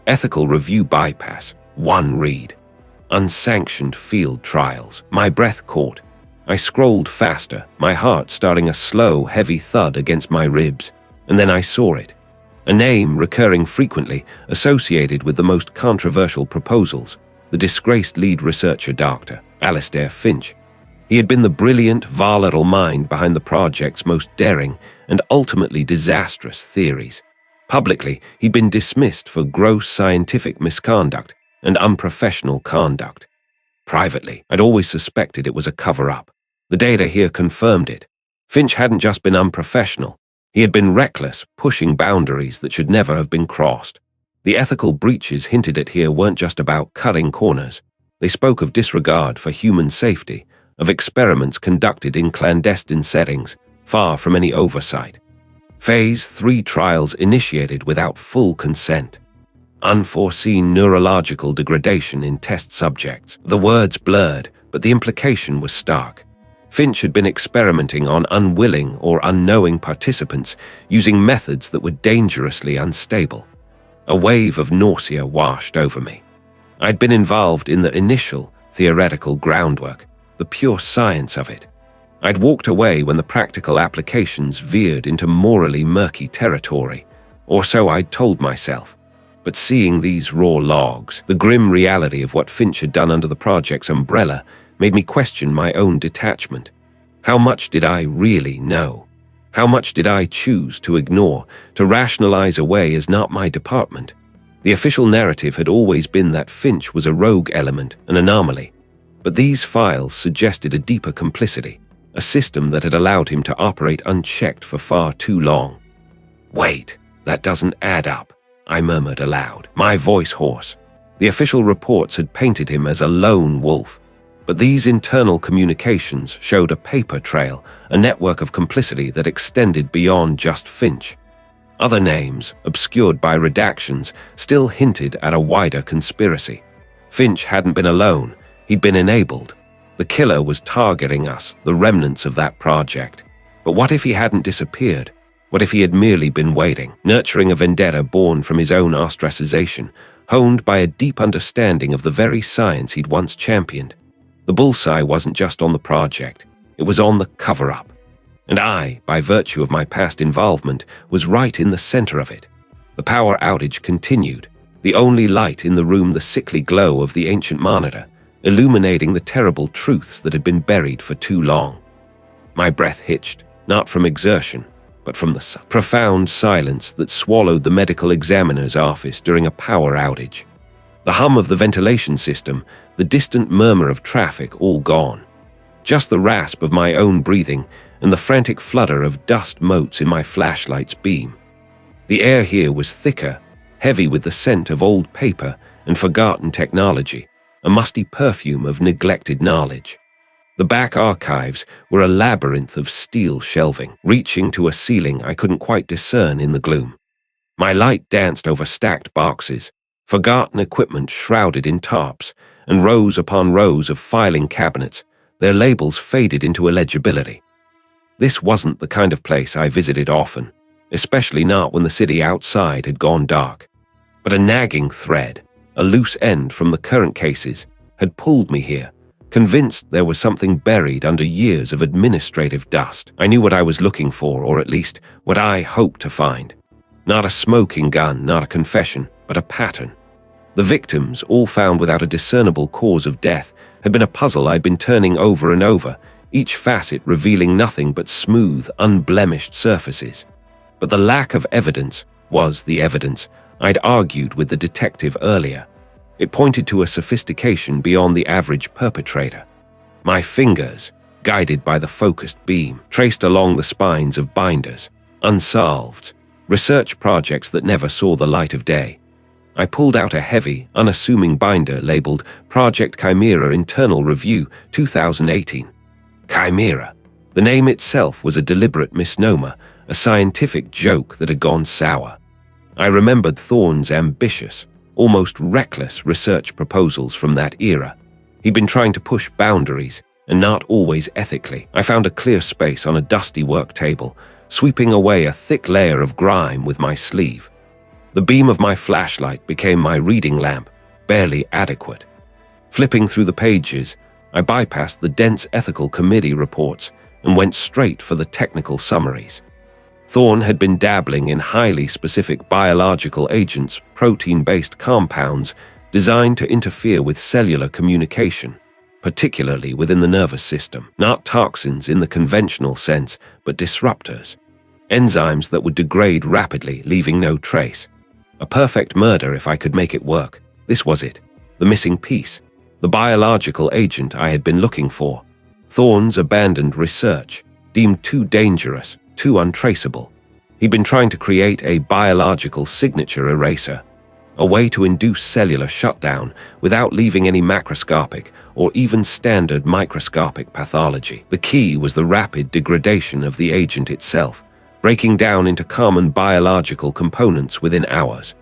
Ethical review bypass, one read. Unsanctioned field trials. My breath caught. I scrolled faster, my heart starting a slow, heavy thud against my ribs. And then I saw it. A name recurring frequently, associated with the most controversial proposals. The disgraced lead researcher Dr. Alistair Finch. He had been the brilliant, volatile mind behind the project's most daring and ultimately disastrous theories. Publicly, he'd been dismissed for gross scientific misconduct and unprofessional conduct. Privately, I'd always suspected it was a cover-up. The data here confirmed it. Finch hadn't just been unprofessional. He had been reckless, pushing boundaries that should never have been crossed. The ethical breaches hinted at here weren't just about cutting corners. They spoke of disregard for human safety, of experiments conducted in clandestine settings, far from any oversight. Phase 3 trials initiated without full consent. Unforeseen neurological degradation in test subjects. The words blurred, but the implication was stark. Finch had been experimenting on unwilling or unknowing participants using methods that were dangerously unstable. A wave of nausea washed over me. I'd been involved in the initial, theoretical groundwork, the pure science of it. I'd walked away when the practical applications veered into morally murky territory, or so I'd told myself. But seeing these raw logs, the grim reality of what Finch had done under the project's umbrella, made me question my own detachment. How much did I really know? How much did I choose to ignore, to rationalize away as not my department? The official narrative had always been that Finch was a rogue element, an anomaly. But these files suggested a deeper complicity, a system that had allowed him to operate unchecked for far too long. "Wait, that doesn't add up," I murmured aloud, my voice hoarse. The official reports had painted him as a lone wolf, but these internal communications showed a paper trail, a network of complicity that extended beyond just Finch. Other names, obscured by redactions, still hinted at a wider conspiracy. Finch hadn't been alone, he'd been enabled. The killer was targeting us, the remnants of that project. But what if he hadn't disappeared? What if he had merely been waiting, nurturing a vendetta born from his own ostracization, honed by a deep understanding of the very science he'd once championed? The bullseye wasn't just on the project, it was on the cover-up. And I, by virtue of my past involvement, was right in the center of it. The power outage continued, the only light in the room the sickly glow of the ancient monitor, illuminating the terrible truths that had been buried for too long. My breath hitched, not from exertion, but from the profound silence that swallowed the medical examiner's office during a power outage. The hum of the ventilation system, the distant murmur of traffic, all gone. Just the rasp of my own breathing and the frantic flutter of dust motes in my flashlight's beam. The air here was thicker, heavy with the scent of old paper and forgotten technology, a musty perfume of neglected knowledge. The back archives were a labyrinth of steel shelving, reaching to a ceiling I couldn't quite discern in the gloom. My light danced over stacked boxes, forgotten equipment shrouded in tarps, and rows upon rows of filing cabinets, their labels faded into illegibility. This wasn't the kind of place I visited often, especially not when the city outside had gone dark. But a nagging thread, a loose end from the current cases, had pulled me here, convinced there was something buried under years of administrative dust. I knew what I was looking for, or at least what I hoped to find. Not a smoking gun, not a confession, but a pattern. The victims, all found without a discernible cause of death, had been a puzzle I'd been turning over and over, each facet revealing nothing but smooth, unblemished surfaces. But the lack of evidence was the evidence I'd argued with the detective earlier. It pointed to a sophistication beyond the average perpetrator. My fingers, guided by the focused beam, traced along the spines of binders, unsolved, research projects that never saw the light of day. I pulled out a heavy, unassuming binder labeled Project Chimera Internal Review 2018. Chimera. The name itself was a deliberate misnomer, a scientific joke that had gone sour. I remembered Thorne's ambitious, almost reckless research proposals from that era. He'd been trying to push boundaries, and not always ethically. I found a clear space on a dusty work table, sweeping away a thick layer of grime with my sleeve. The beam of my flashlight became my reading lamp, barely adequate. Flipping through the pages, I bypassed the dense ethical committee reports and went straight for the technical summaries. Thorne had been dabbling in highly specific biological agents, protein-based compounds designed to interfere with cellular communication, particularly within the nervous system. Not toxins in the conventional sense, but disruptors. Enzymes that would degrade rapidly, leaving no trace. A perfect murder if I could make it work. This was it, the missing piece, the biological agent I had been looking for. Thorne's abandoned research, deemed too dangerous, too untraceable. He'd been trying to create a biological signature eraser, a way to induce cellular shutdown without leaving any macroscopic or even standard microscopic pathology. The key was the rapid degradation of the agent itself, breaking down into common biological components within hours.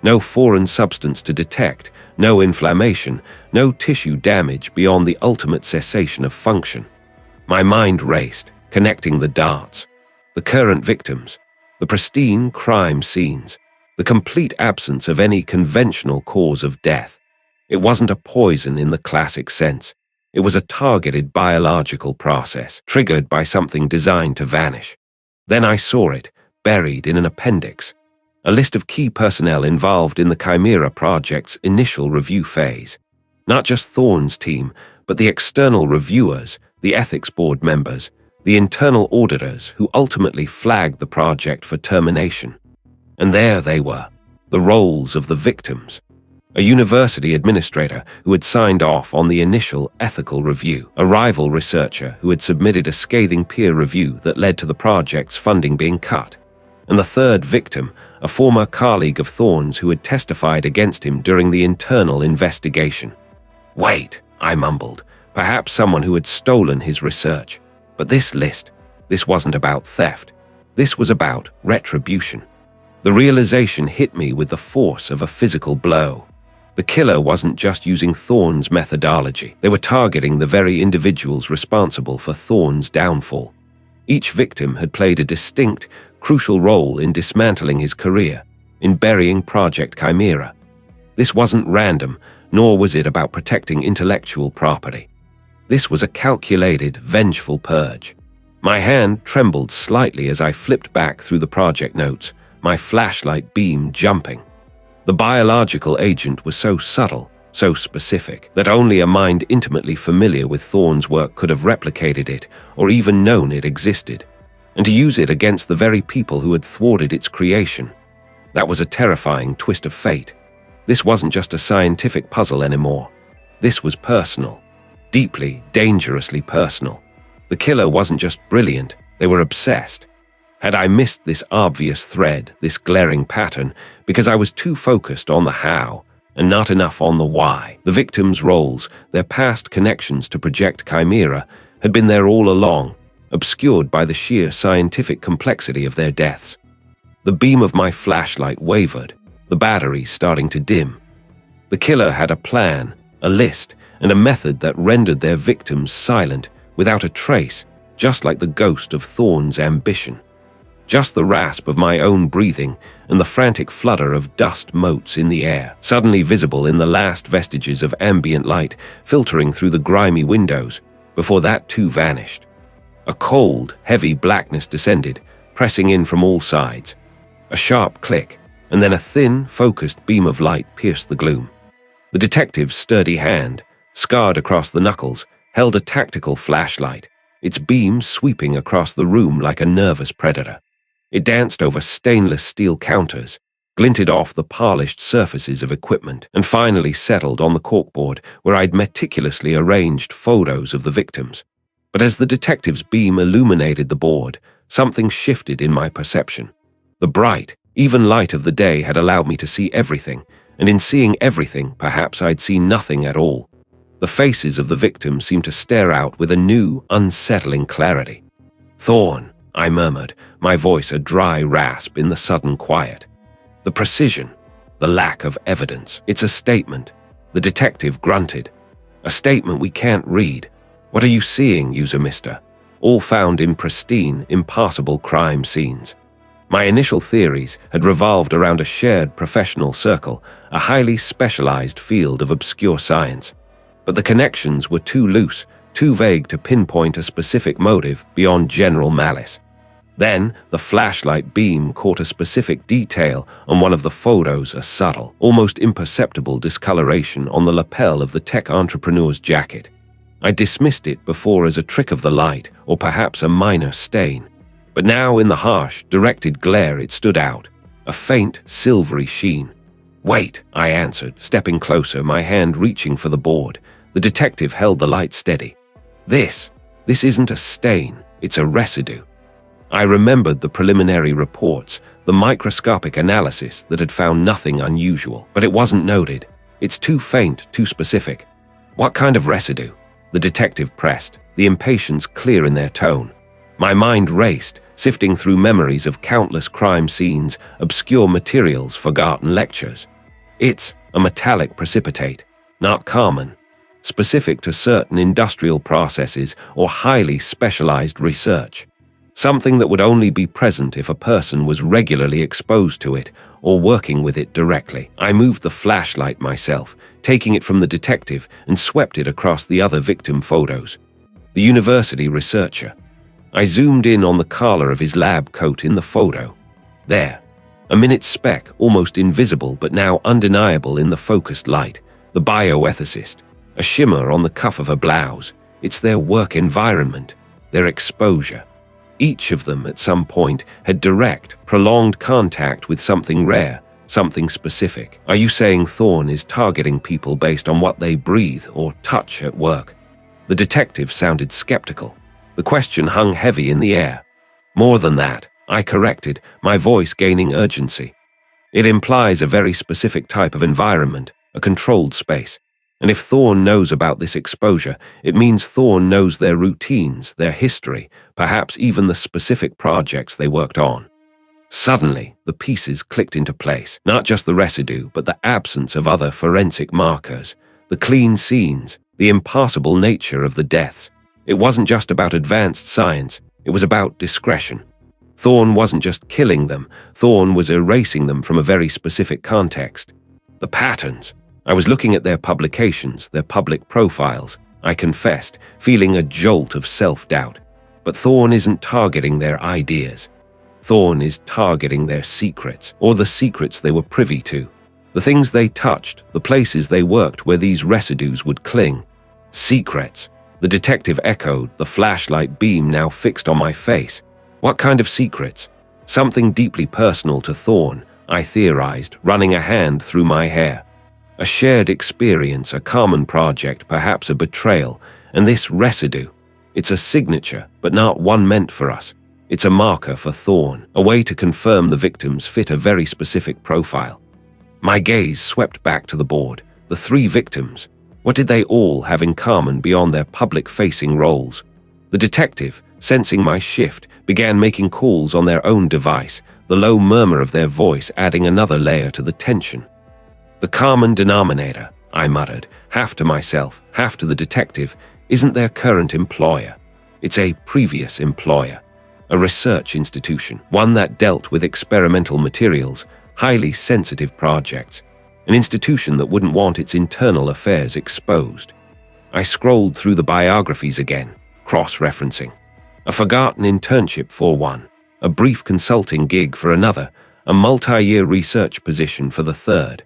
No foreign substance to detect, no inflammation, no tissue damage beyond the ultimate cessation of function. My mind raced, connecting the dots. The current victims, the pristine crime scenes, the complete absence of any conventional cause of death. It wasn't a poison in the classic sense. It was a targeted biological process, triggered by something designed to vanish. Then I saw it, buried in an appendix. A list of key personnel involved in the Chimera project's initial review phase. Not just Thorne's team, but the external reviewers, the ethics board members, the internal auditors who ultimately flagged the project for termination. And there they were, the roles of the victims. A university administrator who had signed off on the initial ethical review, a rival researcher who had submitted a scathing peer review that led to the project's funding being cut, and the third victim, a former colleague of Thorne's who had testified against him during the internal investigation. Wait, I mumbled, perhaps someone who had stolen his research. But this list, this wasn't about theft. This was about retribution. The realization hit me with the force of a physical blow. The killer wasn't just using Thorne's methodology. They were targeting the very individuals responsible for Thorne's downfall. Each victim had played a distinct, crucial role in dismantling his career, in burying Project Chimera. This wasn't random, nor was it about protecting intellectual property. This was a calculated, vengeful purge. My hand trembled slightly as I flipped back through the project notes, my flashlight beam jumping. The biological agent was so subtle, so specific, that only a mind intimately familiar with Thorne's work could have replicated it or even known it existed. And to use it against the very people who had thwarted its creation. That was a terrifying twist of fate. This wasn't just a scientific puzzle anymore. This was personal. Deeply, dangerously personal. The killer wasn't just brilliant, they were obsessed. Had I missed this obvious thread, this glaring pattern, because I was too focused on the how and not enough on the why? The victims' roles, their past connections to Project Chimera, had been there all along, obscured by the sheer scientific complexity of their deaths. The beam of my flashlight wavered, the battery starting to dim. The killer had a plan, a list, and a method that rendered their victims silent, without a trace, just like the ghost of Thorne's ambition. Just the rasp of my own breathing and the frantic flutter of dust motes in the air, suddenly visible in the last vestiges of ambient light filtering through the grimy windows, before that too vanished. A cold, heavy blackness descended, pressing in from all sides. A sharp click, and then a thin, focused beam of light pierced the gloom. The detective's sturdy hand, scarred across the knuckles, held a tactical flashlight, its beam sweeping across the room like a nervous predator. It danced over stainless steel counters, glinted off the polished surfaces of equipment, and finally settled on the corkboard where I'd meticulously arranged photos of the victims. But as the detective's beam illuminated the board, something shifted in my perception. The bright, even light of the day had allowed me to see everything, and in seeing everything, perhaps I'd seen nothing at all. The faces of the victims seemed to stare out with a new, unsettling clarity. "Thorne," I murmured, my voice a dry rasp in the sudden quiet. "The precision, the lack of evidence. It's a statement," the detective grunted. "A statement we can't read. What are you seeing, UserMR? All found in pristine, impassable crime scenes." My initial theories had revolved around a shared professional circle, a highly specialized field of obscure science. But the connections were too loose, too vague to pinpoint a specific motive beyond general malice. Then, the flashlight beam caught a specific detail on one of the photos, a subtle, almost imperceptible discoloration on the lapel of the tech entrepreneur's jacket. I dismissed it before as a trick of the light, or perhaps a minor stain. But now in the harsh, directed glare it stood out, a faint, silvery sheen. "Wait," I answered, stepping closer, my hand reaching for the board. The detective held the light steady. This isn't a stain, it's a residue." I remembered the preliminary reports, the microscopic analysis that had found nothing unusual, but it wasn't noted. It's too faint, too specific. "What kind of residue?" the detective pressed, the impatience clear in their tone. My mind raced, sifting through memories of countless crime scenes, obscure materials, forgotten lectures. It's a metallic precipitate, not common, specific to certain industrial processes or highly specialized research. Something that would only be present if a person was regularly exposed to it or working with it directly. I moved the flashlight myself, taking it from the detective, and swept it across the other victim photos. The university researcher. I zoomed in on the collar of his lab coat in the photo. There, a minute speck, almost invisible but now undeniable in the focused light. The bioethicist, a shimmer on the cuff of her blouse. It's their work environment, their exposure. Each of them at some point had direct, prolonged contact with something rare, something specific. Are you saying Thorne is targeting people based on what they breathe or touch at work? The detective sounded skeptical. The question hung heavy in the air. More than that, I corrected, my voice gaining urgency. It implies a very specific type of environment, a controlled space. And if Thorne knows about this exposure, it means Thorne knows their routines, their history, perhaps even the specific projects they worked on. Suddenly, the pieces clicked into place, not just the residue, but the absence of other forensic markers, the clean scenes, the impossible nature of the deaths. It wasn't just about advanced science, it was about discretion. Thorne wasn't just killing them, Thorne was erasing them from a very specific context. The patterns. I was looking at their publications, their public profiles, I confessed, feeling a jolt of self-doubt. But Thorne isn't targeting their ideas. Thorne is targeting their secrets, or the secrets they were privy to. The things they touched, the places they worked where these residues would cling. Secrets. The detective echoed, the flashlight beam now fixed on my face. What kind of secrets? Something deeply personal to Thorne, I theorized, running a hand through my hair. A shared experience, a common project, perhaps a betrayal, and this residue. It's a signature, but not one meant for us. It's a marker for Thorne, a way to confirm the victims fit a very specific profile. My gaze swept back to the board. The 3 victims. What did they all have in common beyond their public-facing roles? The detective, sensing my shift, began making calls on their own device, the low murmur of their voice adding another layer to the tension. The common denominator, I muttered, half to myself, half to the detective, isn't their current employer. It's a previous employer, a research institution, one that dealt with experimental materials, highly sensitive projects, an institution that wouldn't want its internal affairs exposed. I scrolled through the biographies again, cross-referencing. A forgotten internship for one, a brief consulting gig for another, a multi-year research position for the third.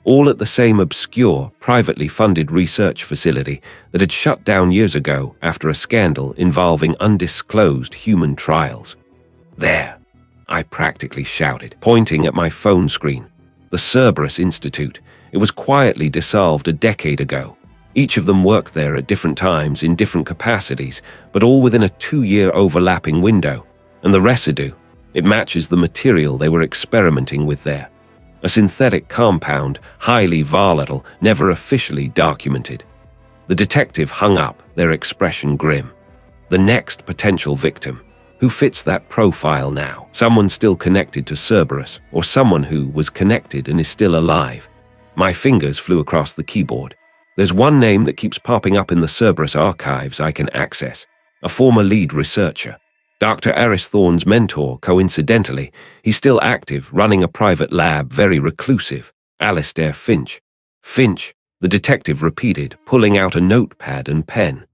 All at the same obscure, privately funded research facility that had shut down years ago after a scandal involving undisclosed human trials. There, I practically shouted, pointing at my phone screen. The Cerberus Institute. It was quietly dissolved a decade ago. Each of them worked there at different times in different capacities, but all within a 2-year overlapping window. And the residue, it matches the material they were experimenting with there. A synthetic compound, highly volatile, never officially documented. The detective hung up, their expression grim. The next potential victim. Who fits that profile now? Someone still connected to Cerberus, or someone who was connected and is still alive. My fingers flew across the keyboard. There's one name that keeps popping up in the Cerberus archives I can access. A former lead researcher. Dr. Aris Thorne's mentor, coincidentally. He's still active, running a private lab, very reclusive. Alistair Finch. Finch, the detective repeated, pulling out a notepad and pen.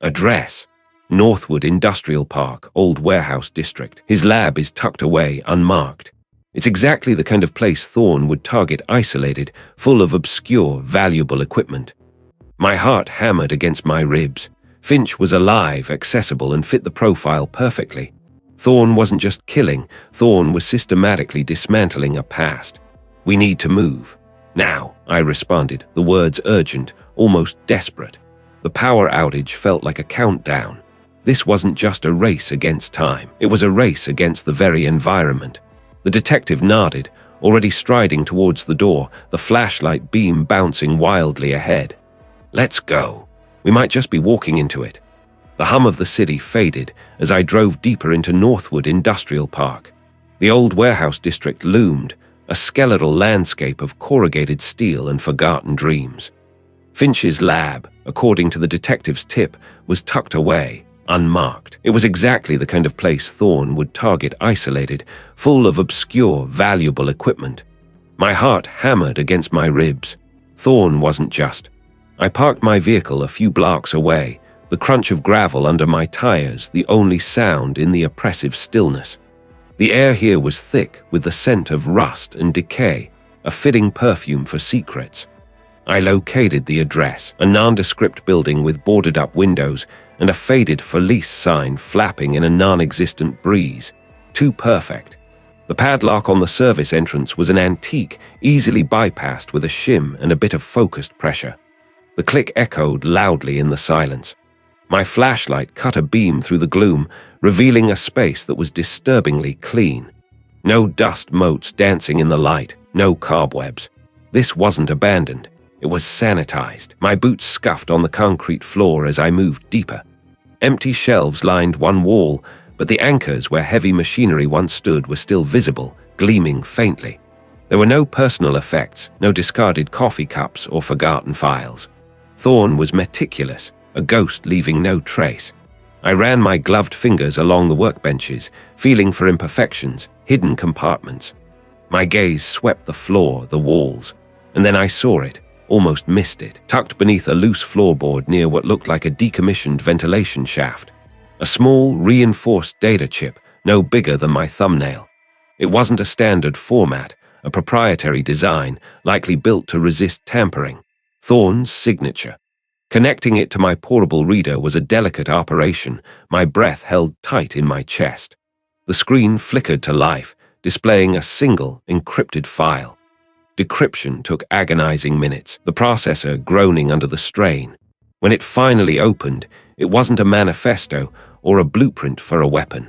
Address. Northwood Industrial Park, Old Warehouse District. His lab is tucked away, unmarked. It's exactly the kind of place Thorne would target isolated, full of obscure, valuable equipment. My heart hammered against my ribs. Finch was alive, accessible, and fit the profile perfectly. Thorne wasn't just killing, Thorne was systematically dismantling a past. We need to move. Now, I responded, the words urgent, almost desperate. The power outage felt like a countdown. This wasn't just a race against time, it was a race against the very environment. The detective nodded, already striding towards the door, the flashlight beam bouncing wildly ahead. Let's go. We might just be walking into it. The hum of the city faded as I drove deeper into Northwood Industrial Park. The old warehouse district loomed, a skeletal landscape of corrugated steel and forgotten dreams. Finch's lab, according to the detective's tip, was tucked away, unmarked. It was exactly the kind of place Thorne would target isolated, full of obscure, valuable equipment. My heart hammered against my ribs. Thorne wasn't just. I parked my vehicle a few blocks away, the crunch of gravel under my tires the only sound in the oppressive stillness. The air here was thick with the scent of rust and decay, a fitting perfume for secrets. I located the address, a nondescript building with boarded-up windows and a faded "for lease" sign flapping in a non-existent breeze. Too perfect. The padlock on the service entrance was an antique, easily bypassed with a shim and a bit of focused pressure. The click echoed loudly in the silence. My flashlight cut a beam through the gloom, revealing a space that was disturbingly clean. No dust motes dancing in the light, no cobwebs. This wasn't abandoned. It was sanitized. My boots scuffed on the concrete floor as I moved deeper. Empty shelves lined one wall, but the anchors where heavy machinery once stood were still visible, gleaming faintly. There were no personal effects, no discarded coffee cups or forgotten files. Thorne was meticulous, a ghost leaving no trace. I ran my gloved fingers along the workbenches, feeling for imperfections, hidden compartments. My gaze swept the floor, the walls, and then I saw it, almost missed it, tucked beneath a loose floorboard near what looked like a decommissioned ventilation shaft. A small, reinforced data chip, no bigger than my thumbnail. It wasn't a standard format, a proprietary design, likely built to resist tampering. Thorne's signature. Connecting it to my portable reader was a delicate operation, my breath held tight in my chest. The screen flickered to life, displaying a single, encrypted file. Decryption took agonizing minutes, the processor groaning under the strain. When it finally opened, it wasn't a manifesto or a blueprint for a weapon.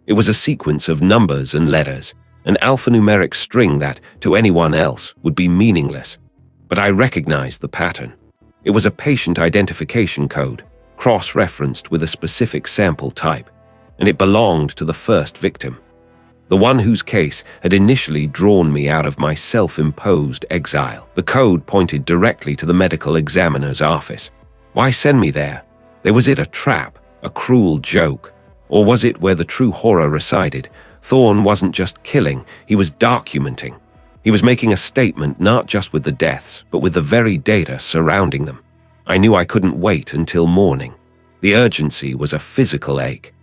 It was a sequence of numbers and letters, an alphanumeric string that, to anyone else, would be meaningless. But I recognized the pattern. It was a patient identification code, cross-referenced with a specific sample type, and it belonged to the first victim. The one whose case had initially drawn me out of my self-imposed exile. The code pointed directly to the medical examiner's office. Why send me there? Was it a trap, a cruel joke? Or was it where the true horror resided? Thorne wasn't just killing, he was documenting. He was making a statement not just with the deaths, but with the very data surrounding them. I knew I couldn't wait until morning. The urgency was a physical ache.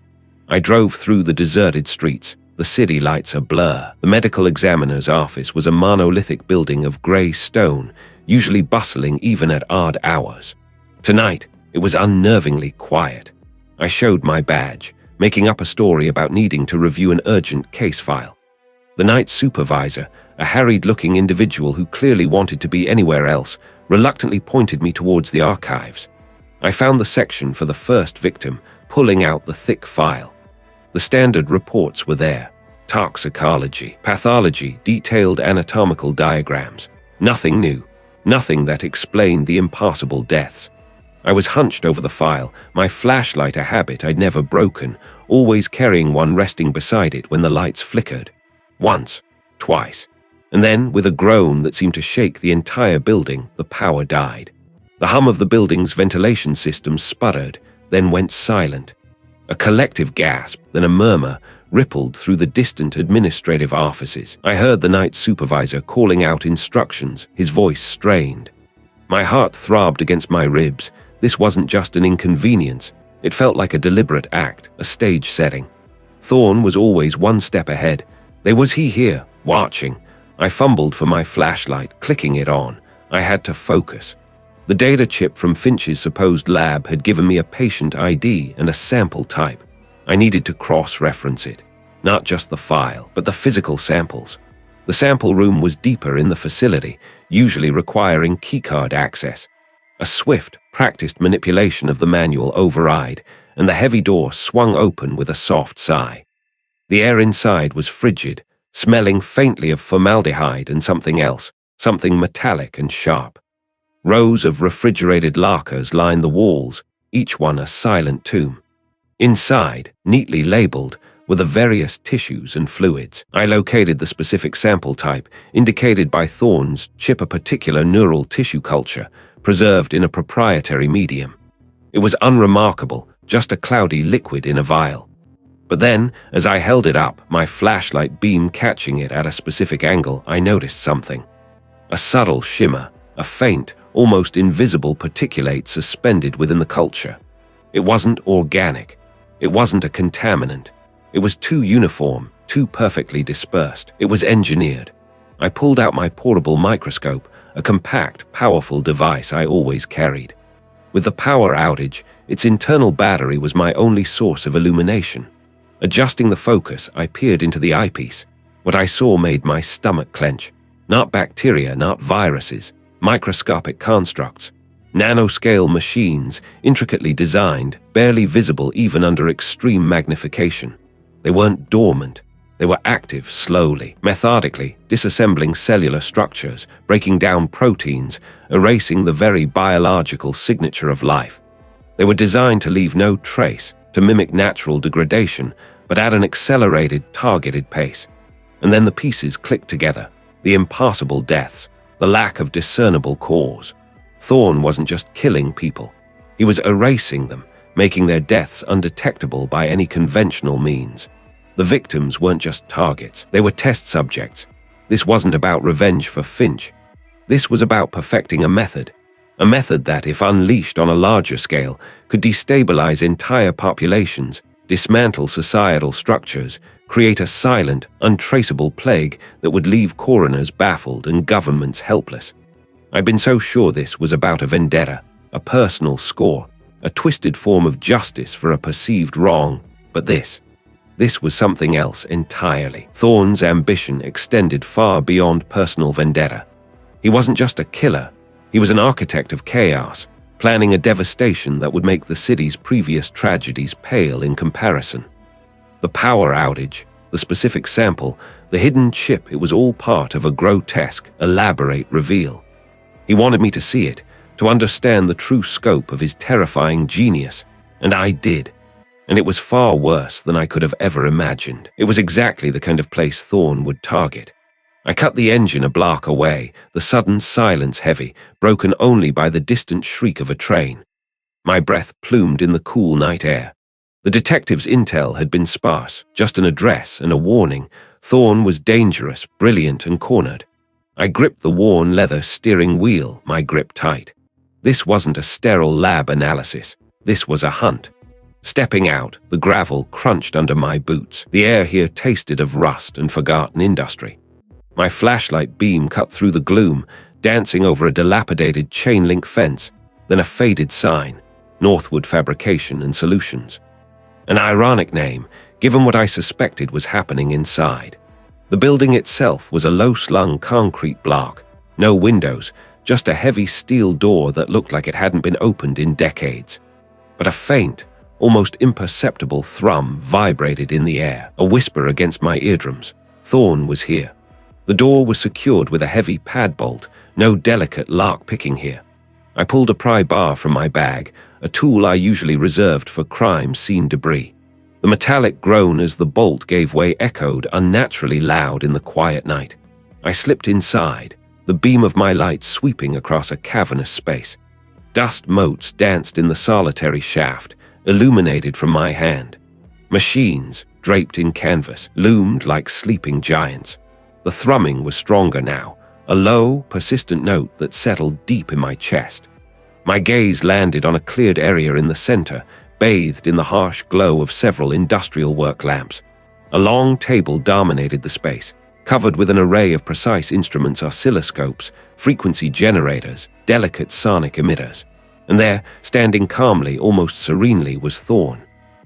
I drove through the deserted streets, the city lights a blur. The medical examiner's office was a monolithic building of grey stone, usually bustling even at odd hours. Tonight, it was unnervingly quiet. I showed my badge, making up a story about needing to review an urgent case file. The night supervisor, a harried-looking individual who clearly wanted to be anywhere else, reluctantly pointed me towards the archives. I found the section for the first victim, pulling out the thick file. The standard reports were there. Toxicology, pathology, detailed anatomical diagrams. Nothing new, nothing that explained the impossible deaths. I was hunched over the file, my flashlight a habit I'd never broken, always carrying one resting beside it when the lights flickered. Once, twice, and then, with a groan that seemed to shake the entire building, the power died. The hum of the building's ventilation system sputtered, then went silent. A collective gasp, then a murmur, rippled through the distant administrative offices. I heard the night supervisor calling out instructions, his voice strained. My heart throbbed against my ribs. This wasn't just an inconvenience. It felt like a deliberate act, a stage setting. Thorne was always one step ahead. There was he here, watching. I fumbled for my flashlight, clicking it on. I had to focus. The data chip from Finch's supposed lab had given me a patient ID and a sample type. I needed to cross-reference it. Not just the file, but the physical samples. The sample room was deeper in the facility, usually requiring keycard access. A swift, practiced manipulation of the manual override, and the heavy door swung open with a soft sigh. The air inside was frigid, smelling faintly of formaldehyde and something else, something metallic and sharp. Rows of refrigerated lockers lined the walls, each one a silent tomb. Inside, neatly labeled, were the various tissues and fluids. I located the specific sample type, indicated by Thorn's chip, a particular neural tissue culture, preserved in a proprietary medium. It was unremarkable, just a cloudy liquid in a vial. But then, as I held it up, my flashlight beam catching it at a specific angle, I noticed something. A subtle shimmer, a faint, almost invisible particulate suspended within the culture. It wasn't organic. It wasn't a contaminant. It was too uniform, too perfectly dispersed. It was engineered. I pulled out my portable microscope, a compact, powerful device I always carried. With the power outage, its internal battery was my only source of illumination. Adjusting the focus, I peered into the eyepiece. What I saw made my stomach clench. Not bacteria, not viruses, microscopic constructs. Nanoscale machines, intricately designed, barely visible even under extreme magnification. They weren't dormant. They were active slowly, methodically, disassembling cellular structures, breaking down proteins, erasing the very biological signature of life. They were designed to leave no trace, to mimic natural degradation, but at an accelerated, targeted pace. And then the pieces clicked together, the impossible deaths, the lack of discernible cause. Thorn wasn't just killing people. He was erasing them, making their deaths undetectable by any conventional means. The victims weren't just targets, they were test subjects. This wasn't about revenge for Finch. This was about perfecting a method that, if unleashed on a larger scale, could destabilize entire populations, dismantle societal structures, create a silent, untraceable plague that would leave coroners baffled and governments helpless. I'd been so sure this was about a vendetta, a personal score, a twisted form of justice for a perceived wrong, but this was something else entirely. Thorn's ambition extended far beyond personal vendetta. He wasn't just a killer, he was an architect of chaos, planning a devastation that would make the city's previous tragedies pale in comparison. The power outage, the specific sample, the hidden chip, it was all part of a grotesque, elaborate reveal. He wanted me to see it, to understand the true scope of his terrifying genius, and I did. And it was far worse than I could have ever imagined. It was exactly the kind of place Thorn would target. I cut the engine a block away, the sudden silence heavy, broken only by the distant shriek of a train. My breath plumed in the cool night air. The detective's intel had been sparse, just an address and a warning. Thorn was dangerous, brilliant, and cornered. I gripped the worn leather steering wheel, my grip tight. This wasn't a sterile lab analysis. This was a hunt. Stepping out, the gravel crunched under my boots. The air here tasted of rust and forgotten industry. My flashlight beam cut through the gloom, dancing over a dilapidated chain-link fence, then a faded sign, Northwood Fabrication and Solutions. An ironic name, given what I suspected was happening inside. The building itself was a low-slung concrete block, no windows, just a heavy steel door that looked like it hadn't been opened in decades. But a faint, almost imperceptible thrum vibrated in the air, a whisper against my eardrums. Thorn was here. The door was secured with a heavy pad bolt, no delicate lock-picking here. I pulled a pry bar from my bag, a tool I usually reserved for crime scene debris. The metallic groan as the bolt gave way echoed unnaturally loud in the quiet night. I slipped inside, the beam of my light sweeping across a cavernous space. Dust motes danced in the solitary shaft, illuminated from my hand. Machines, draped in canvas, loomed like sleeping giants. The thrumming was stronger now, a low, persistent note that settled deep in my chest. My gaze landed on a cleared area in the center, bathed in the harsh glow of several industrial work lamps. A long table dominated the space, covered with an array of precise instruments, oscilloscopes, frequency generators, delicate sonic emitters. And there, standing calmly, almost serenely, was Thorn.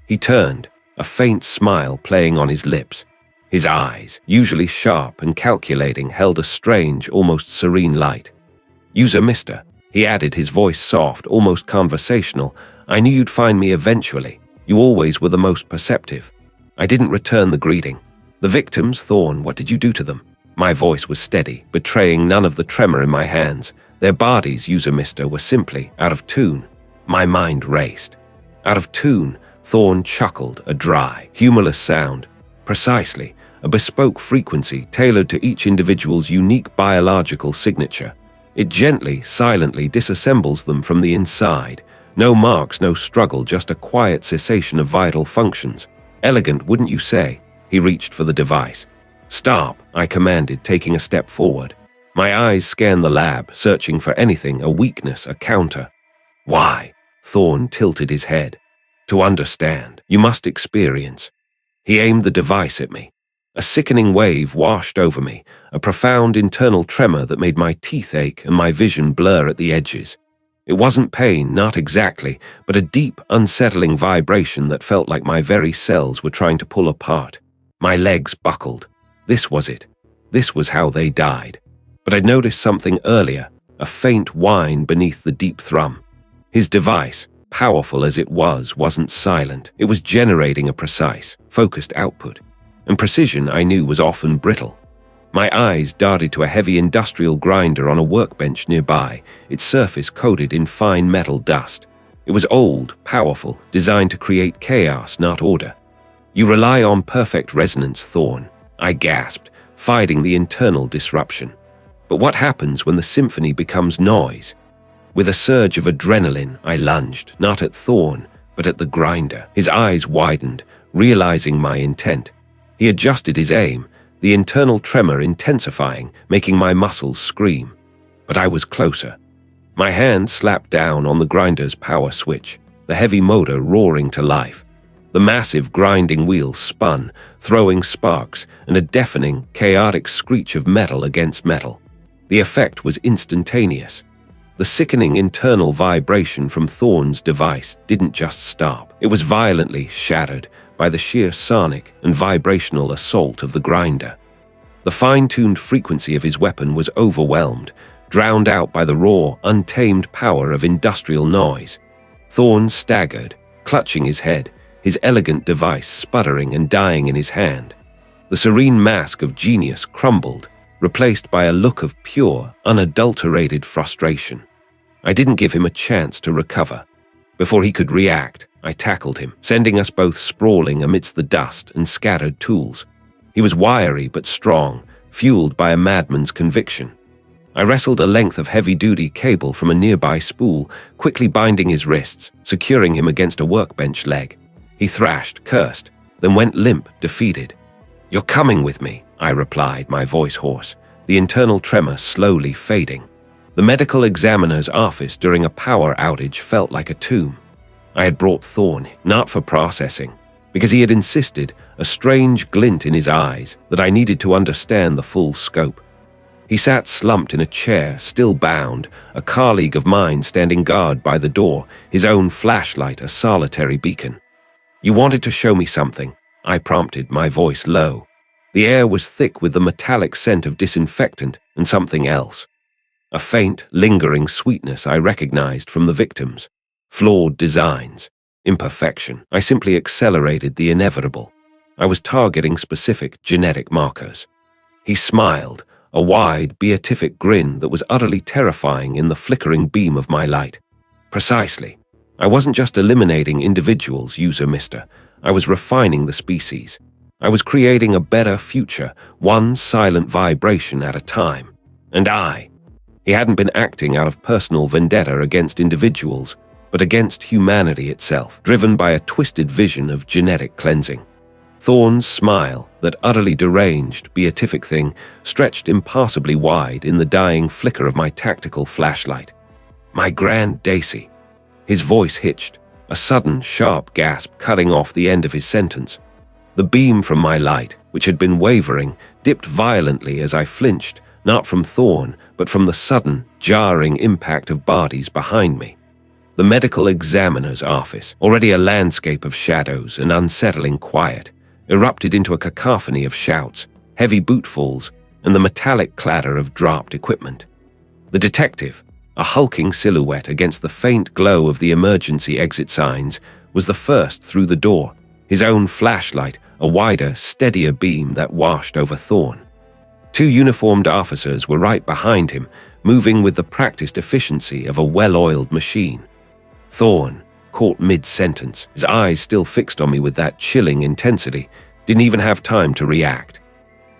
He turned, a faint smile playing on his lips. His eyes, usually sharp and calculating, held a strange, almost serene light. "UserMR," he added, his voice soft, almost conversational. "I knew you'd find me eventually. You always were the most perceptive." I didn't return the greeting. "The victims, Thorn, what did you do to them?" My voice was steady, betraying none of the tremor in my hands. Their bodies, UserMR, were simply out of tune. My mind raced. "Out of tune," Thorn chuckled, a dry, humorless sound. Precisely, a bespoke frequency tailored to each individual's unique biological signature. It gently, silently disassembles them from the inside. No marks, no struggle, just a quiet cessation of vital functions. Elegant, wouldn't you say? He reached for the device. "Stop," I commanded, taking a step forward. My eyes scanned the lab, searching for anything, a weakness, a counter. "Why?" Thorne tilted his head. "To understand, you must experience." He aimed the device at me. A sickening wave washed over me, a profound internal tremor that made my teeth ache and my vision blur at the edges. It wasn't pain, not exactly, but a deep, unsettling vibration that felt like my very cells were trying to pull apart. My legs buckled. This was it. This was how they died. But I'd noticed something earlier, a faint whine beneath the deep thrum. His device, powerful as it was, wasn't silent. It was generating a precise, focused output. And precision, I knew, was often brittle. My eyes darted to a heavy industrial grinder on a workbench nearby, its surface coated in fine metal dust. It was old, powerful, designed to create chaos, not order. "You rely on perfect resonance, Thorne," I gasped, fighting the internal disruption. But what happens when the symphony becomes noise? With a surge of adrenaline, I lunged, not at Thorne, but at the grinder. His eyes widened, realizing my intent. He adjusted his aim, the internal tremor intensifying, making my muscles scream. But I was closer. My hand slapped down on the grinder's power switch, the heavy motor roaring to life. The massive grinding wheels spun, throwing sparks and a deafening, chaotic screech of metal against metal. The effect was instantaneous. The sickening internal vibration from Thorne's device didn't just stop. It was violently shattered by the sheer sonic and vibrational assault of the grinder. The fine-tuned frequency of his weapon was overwhelmed, drowned out by the raw, untamed power of industrial noise. Thorne staggered, clutching his head, his elegant device sputtering and dying in his hand. The serene mask of genius crumbled, replaced by a look of pure, unadulterated frustration. I didn't give him a chance to recover. Before he could react, I tackled him, sending us both sprawling amidst the dust and scattered tools. He was wiry but strong, fueled by a madman's conviction. I wrestled a length of heavy-duty cable from a nearby spool, quickly binding his wrists, securing him against a workbench leg. He thrashed, cursed, then went limp, defeated. "You're coming with me," I replied, my voice hoarse, the internal tremor slowly fading. The medical examiner's office during a power outage felt like a tomb. I had brought Thorne, not for processing, because he had insisted, a strange glint in his eyes, that I needed to understand the full scope. He sat slumped in a chair, still bound, a colleague of mine standing guard by the door, his own flashlight a solitary beacon. "You wanted to show me something," I prompted, my voice low. The air was thick with the metallic scent of disinfectant and something else. A faint, lingering sweetness I recognized from the victims. Flawed designs, imperfection. I simply accelerated the inevitable. I was targeting specific genetic markers. He smiled, a wide, beatific grin that was utterly terrifying in the flickering beam of my light. "Precisely. I wasn't just eliminating individuals, UserMR. I was refining the species. I was creating a better future, one silent vibration at a time. And He hadn't been acting out of personal vendetta against individuals, but against humanity itself, driven by a twisted vision of genetic cleansing. Thorne's smile, that utterly deranged, beatific thing, stretched impossibly wide in the dying flicker of my tactical flashlight. "My grand Daisy." His voice hitched, a sudden, sharp gasp cutting off the end of his sentence. The beam from my light, which had been wavering, dipped violently as I flinched, not from Thorne, but from the sudden, jarring impact of bodies behind me. The medical examiner's office, already a landscape of shadows and unsettling quiet, erupted into a cacophony of shouts, heavy bootfalls, and the metallic clatter of dropped equipment. The detective, a hulking silhouette against the faint glow of the emergency exit signs, was the first through the door, his own flashlight a wider, steadier beam that washed over Thorne. Two uniformed officers were right behind him, moving with the practiced efficiency of a well-oiled machine. Thorne, caught mid-sentence, his eyes still fixed on me with that chilling intensity, Didn't even have time to react.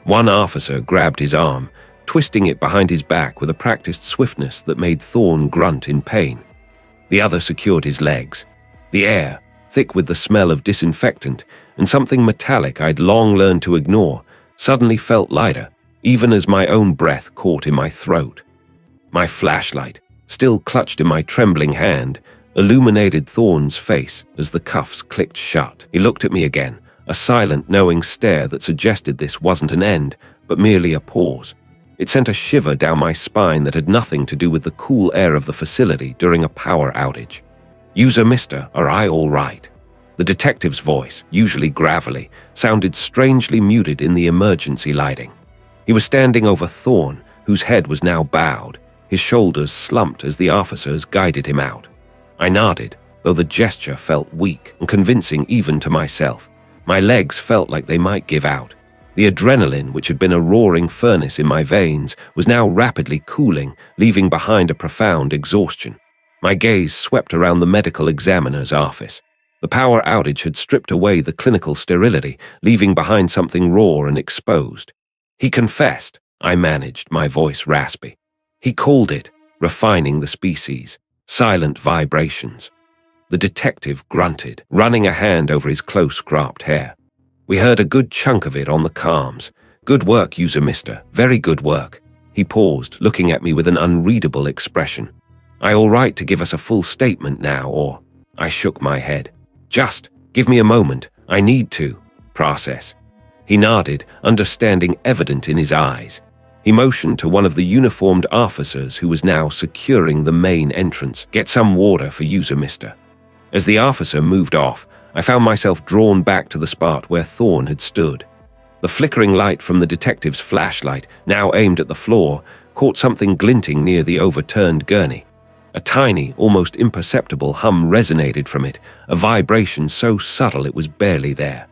One officer grabbed his arm, twisting it behind his back with a practiced swiftness that made Thorn grunt in pain. The other secured his legs. The air, thick with the smell of disinfectant and something metallic I'd long learned to ignore, suddenly felt lighter, even as my own breath caught in my throat. My flashlight, still clutched in my trembling hand, illuminated Thorn's face as the cuffs clicked shut. He looked at me again, a silent, knowing stare that suggested this wasn't an end, but merely a pause. It sent a shiver down my spine that had nothing to do with the cool air of the facility during a power outage. "UserMR, are I all right?" The detective's voice, usually gravelly, sounded strangely muted in the emergency lighting. He was standing over Thorn, whose head was now bowed, his shoulders slumped as the officers guided him out. I nodded, though the gesture felt weak and convincing even to myself. My legs felt like they might give out. The adrenaline, which had been a roaring furnace in my veins, was now rapidly cooling, leaving behind a profound exhaustion. My gaze swept around the medical examiner's office. The power outage had stripped away the clinical sterility, leaving behind something raw and exposed. "He confessed," I managed, my voice raspy. "He called it, refining the species, silent vibrations." The detective grunted, running a hand over his close-cropped hair. "We heard a good chunk of it on the comms. Good work, UserMR, very good work." He paused, looking at me with an unreadable expression. "I all right to give us a full statement now, or?" I shook my head. "Just give me a moment. I need to process." He nodded, understanding evident in his eyes. He motioned to one of the uniformed officers who was now securing the main entrance. "Get some water for UserMR." As the officer moved off, I found myself drawn back to the spot where Thorn had stood. The flickering light from the detective's flashlight, now aimed at the floor, caught something glinting near the overturned gurney. A tiny, almost imperceptible hum resonated from it, a vibration so subtle it was barely there.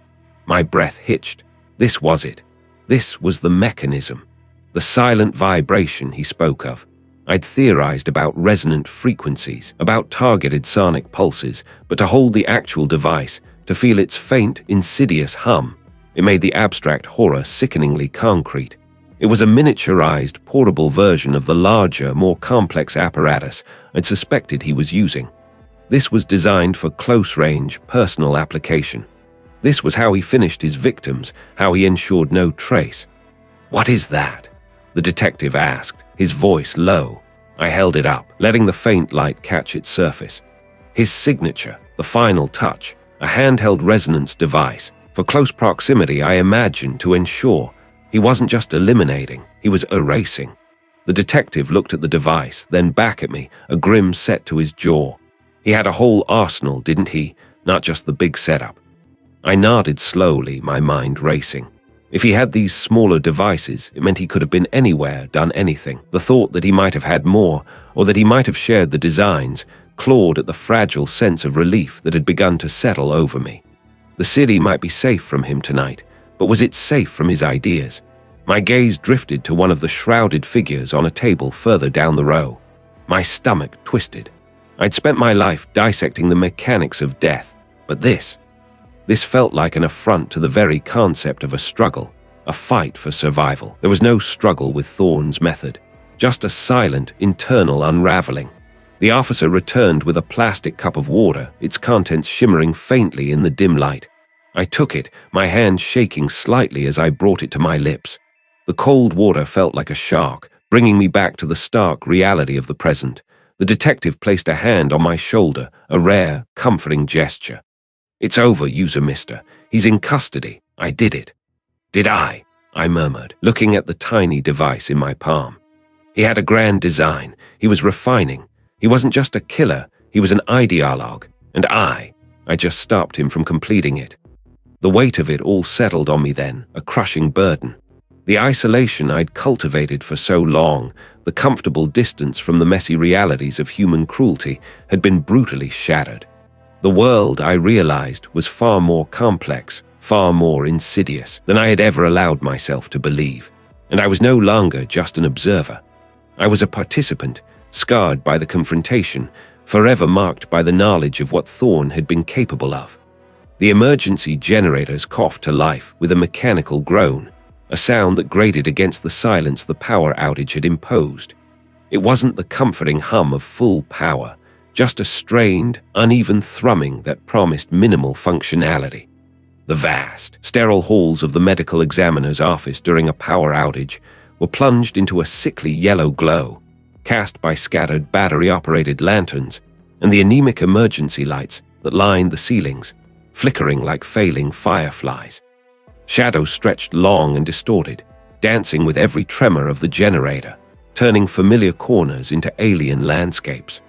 My breath hitched. This was it. This was the mechanism. The silent vibration he spoke of. I'd theorized about resonant frequencies, about targeted sonic pulses, but to hold the actual device, to feel its faint, insidious hum, it made the abstract horror sickeningly concrete. It was a miniaturized, portable version of the larger, more complex apparatus I'd suspected he was using. This was designed for close-range, personal application. This was how he finished his victims, how he ensured no trace. "What is that?" the detective asked, his voice low. I held it up, letting the faint light catch its surface. His signature, the final touch, a handheld resonance device. For close proximity, I imagined, to ensure he wasn't just eliminating, he was erasing. The detective looked at the device, then back at me, a grim set to his jaw. He had a whole arsenal, didn't he? Not just the big setup. I nodded slowly, my mind racing. If he had these smaller devices, it meant he could have been anywhere, done anything. The thought that he might have had more, or that he might have shared the designs, clawed at the fragile sense of relief that had begun to settle over me. The city might be safe from him tonight, but was it safe from his ideas? My gaze drifted to one of the shrouded figures on a table further down the row. My stomach twisted. I'd spent my life dissecting the mechanics of death, but this felt like an affront to the very concept of a struggle, a fight for survival. There was no struggle with Thorn's method, just a silent, internal unraveling. The officer returned with a plastic cup of water, its contents shimmering faintly in the dim light. I took it, my hand shaking slightly as I brought it to my lips. The cold water felt like a shock, bringing me back to the stark reality of the present. The detective placed a hand on my shoulder, a rare, comforting gesture. "It's over, UserMR. He's in custody. I did it." "Did I?" I murmured, looking at the tiny device in my palm. He had a grand design. He was refining. He wasn't just a killer, he was an ideologue. And I just stopped him from completing it. The weight of it all settled on me then, a crushing burden. The isolation I'd cultivated for so long, the comfortable distance from the messy realities of human cruelty, had been brutally shattered. The world, I realized, was far more complex, far more insidious than I had ever allowed myself to believe. And I was no longer just an observer. I was a participant, scarred by the confrontation, forever marked by the knowledge of what Thorn had been capable of. The emergency generators coughed to life with a mechanical groan, a sound that grated against the silence the power outage had imposed. It wasn't the comforting hum of full power, just a strained, uneven thrumming that promised minimal functionality. The vast, sterile halls of the medical examiner's office during a power outage were plunged into a sickly yellow glow, cast by scattered battery-operated lanterns and the anemic emergency lights that lined the ceilings, flickering like failing fireflies. Shadows stretched long and distorted, dancing with every tremor of the generator, turning familiar corners into alien landscapes.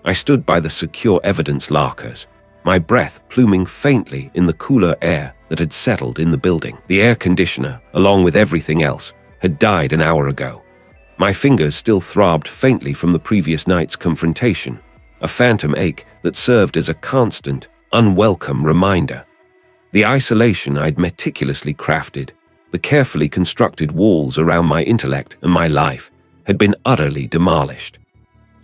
I stood by the secure evidence lockers, my breath pluming faintly in the cooler air that had settled in the building. The air conditioner, along with everything else, had died an hour ago. My fingers still throbbed faintly from the previous night's confrontation, a phantom ache that served as a constant, unwelcome reminder. The isolation I'd meticulously crafted, the carefully constructed walls around my intellect and my life, had been utterly demolished.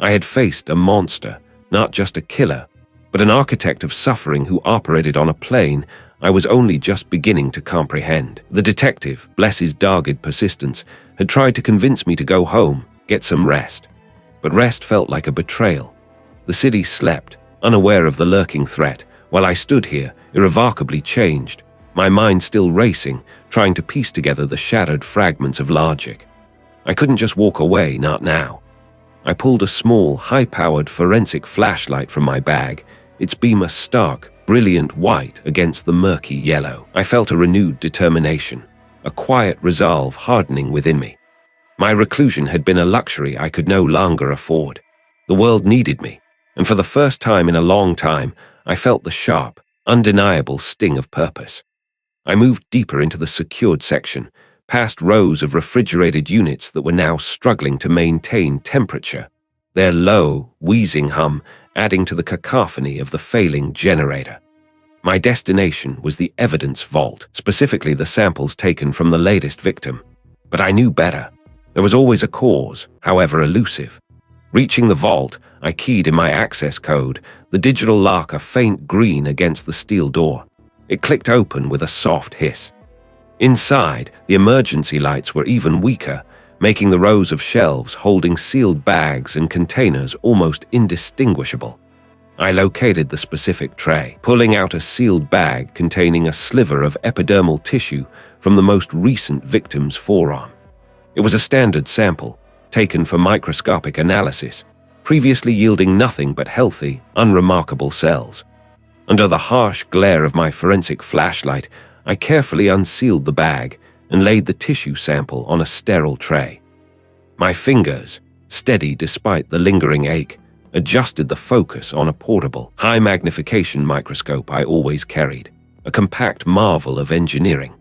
I had faced a monster, not just a killer, but an architect of suffering who operated on a plane I was only just beginning to comprehend. The detective, bless his dogged persistence, had tried to convince me to go home, get some rest. But rest felt like a betrayal. The city slept, unaware of the lurking threat, while I stood here, irrevocably changed, my mind still racing, trying to piece together the shattered fragments of logic. I couldn't just walk away, not now. I pulled a small, high-powered forensic flashlight from my bag, its beam a stark, brilliant white against the murky yellow. I felt a renewed determination, a quiet resolve hardening within me. My reclusion had been a luxury I could no longer afford. The world needed me, and for the first time in a long time, I felt the sharp, undeniable sting of purpose. I moved deeper into the secured section, past rows of refrigerated units that were now struggling to maintain temperature, their low, wheezing hum adding to the cacophony of the failing generator. My destination was the evidence vault, specifically the samples taken from the latest victim. But I knew better. There was always a cause, however elusive. Reaching the vault, I keyed in my access code, the digital lock a faint green against the steel door. It clicked open with a soft hiss. Inside, the emergency lights were even weaker, making the rows of shelves holding sealed bags and containers almost indistinguishable. I located the specific tray, pulling out a sealed bag containing a sliver of epidermal tissue from the most recent victim's forearm. It was a standard sample, taken for microscopic analysis, previously yielding nothing but healthy, unremarkable cells. Under the harsh glare of my forensic flashlight, I carefully unsealed the bag and laid the tissue sample on a sterile tray. My fingers, steady despite the lingering ache, adjusted the focus on a portable, high-magnification microscope I always carried, a compact marvel of engineering.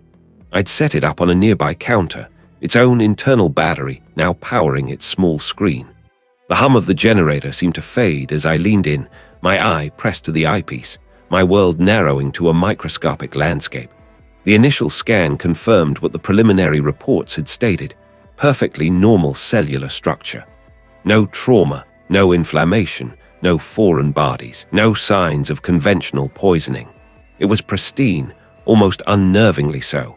I'd set it up on a nearby counter, its own internal battery now powering its small screen. The hum of the generator seemed to fade as I leaned in, my eye pressed to the eyepiece, my world narrowing to a microscopic landscape. The initial scan confirmed what the preliminary reports had stated: perfectly normal cellular structure. No trauma, no inflammation, no foreign bodies, no signs of conventional poisoning. It was pristine, almost unnervingly so.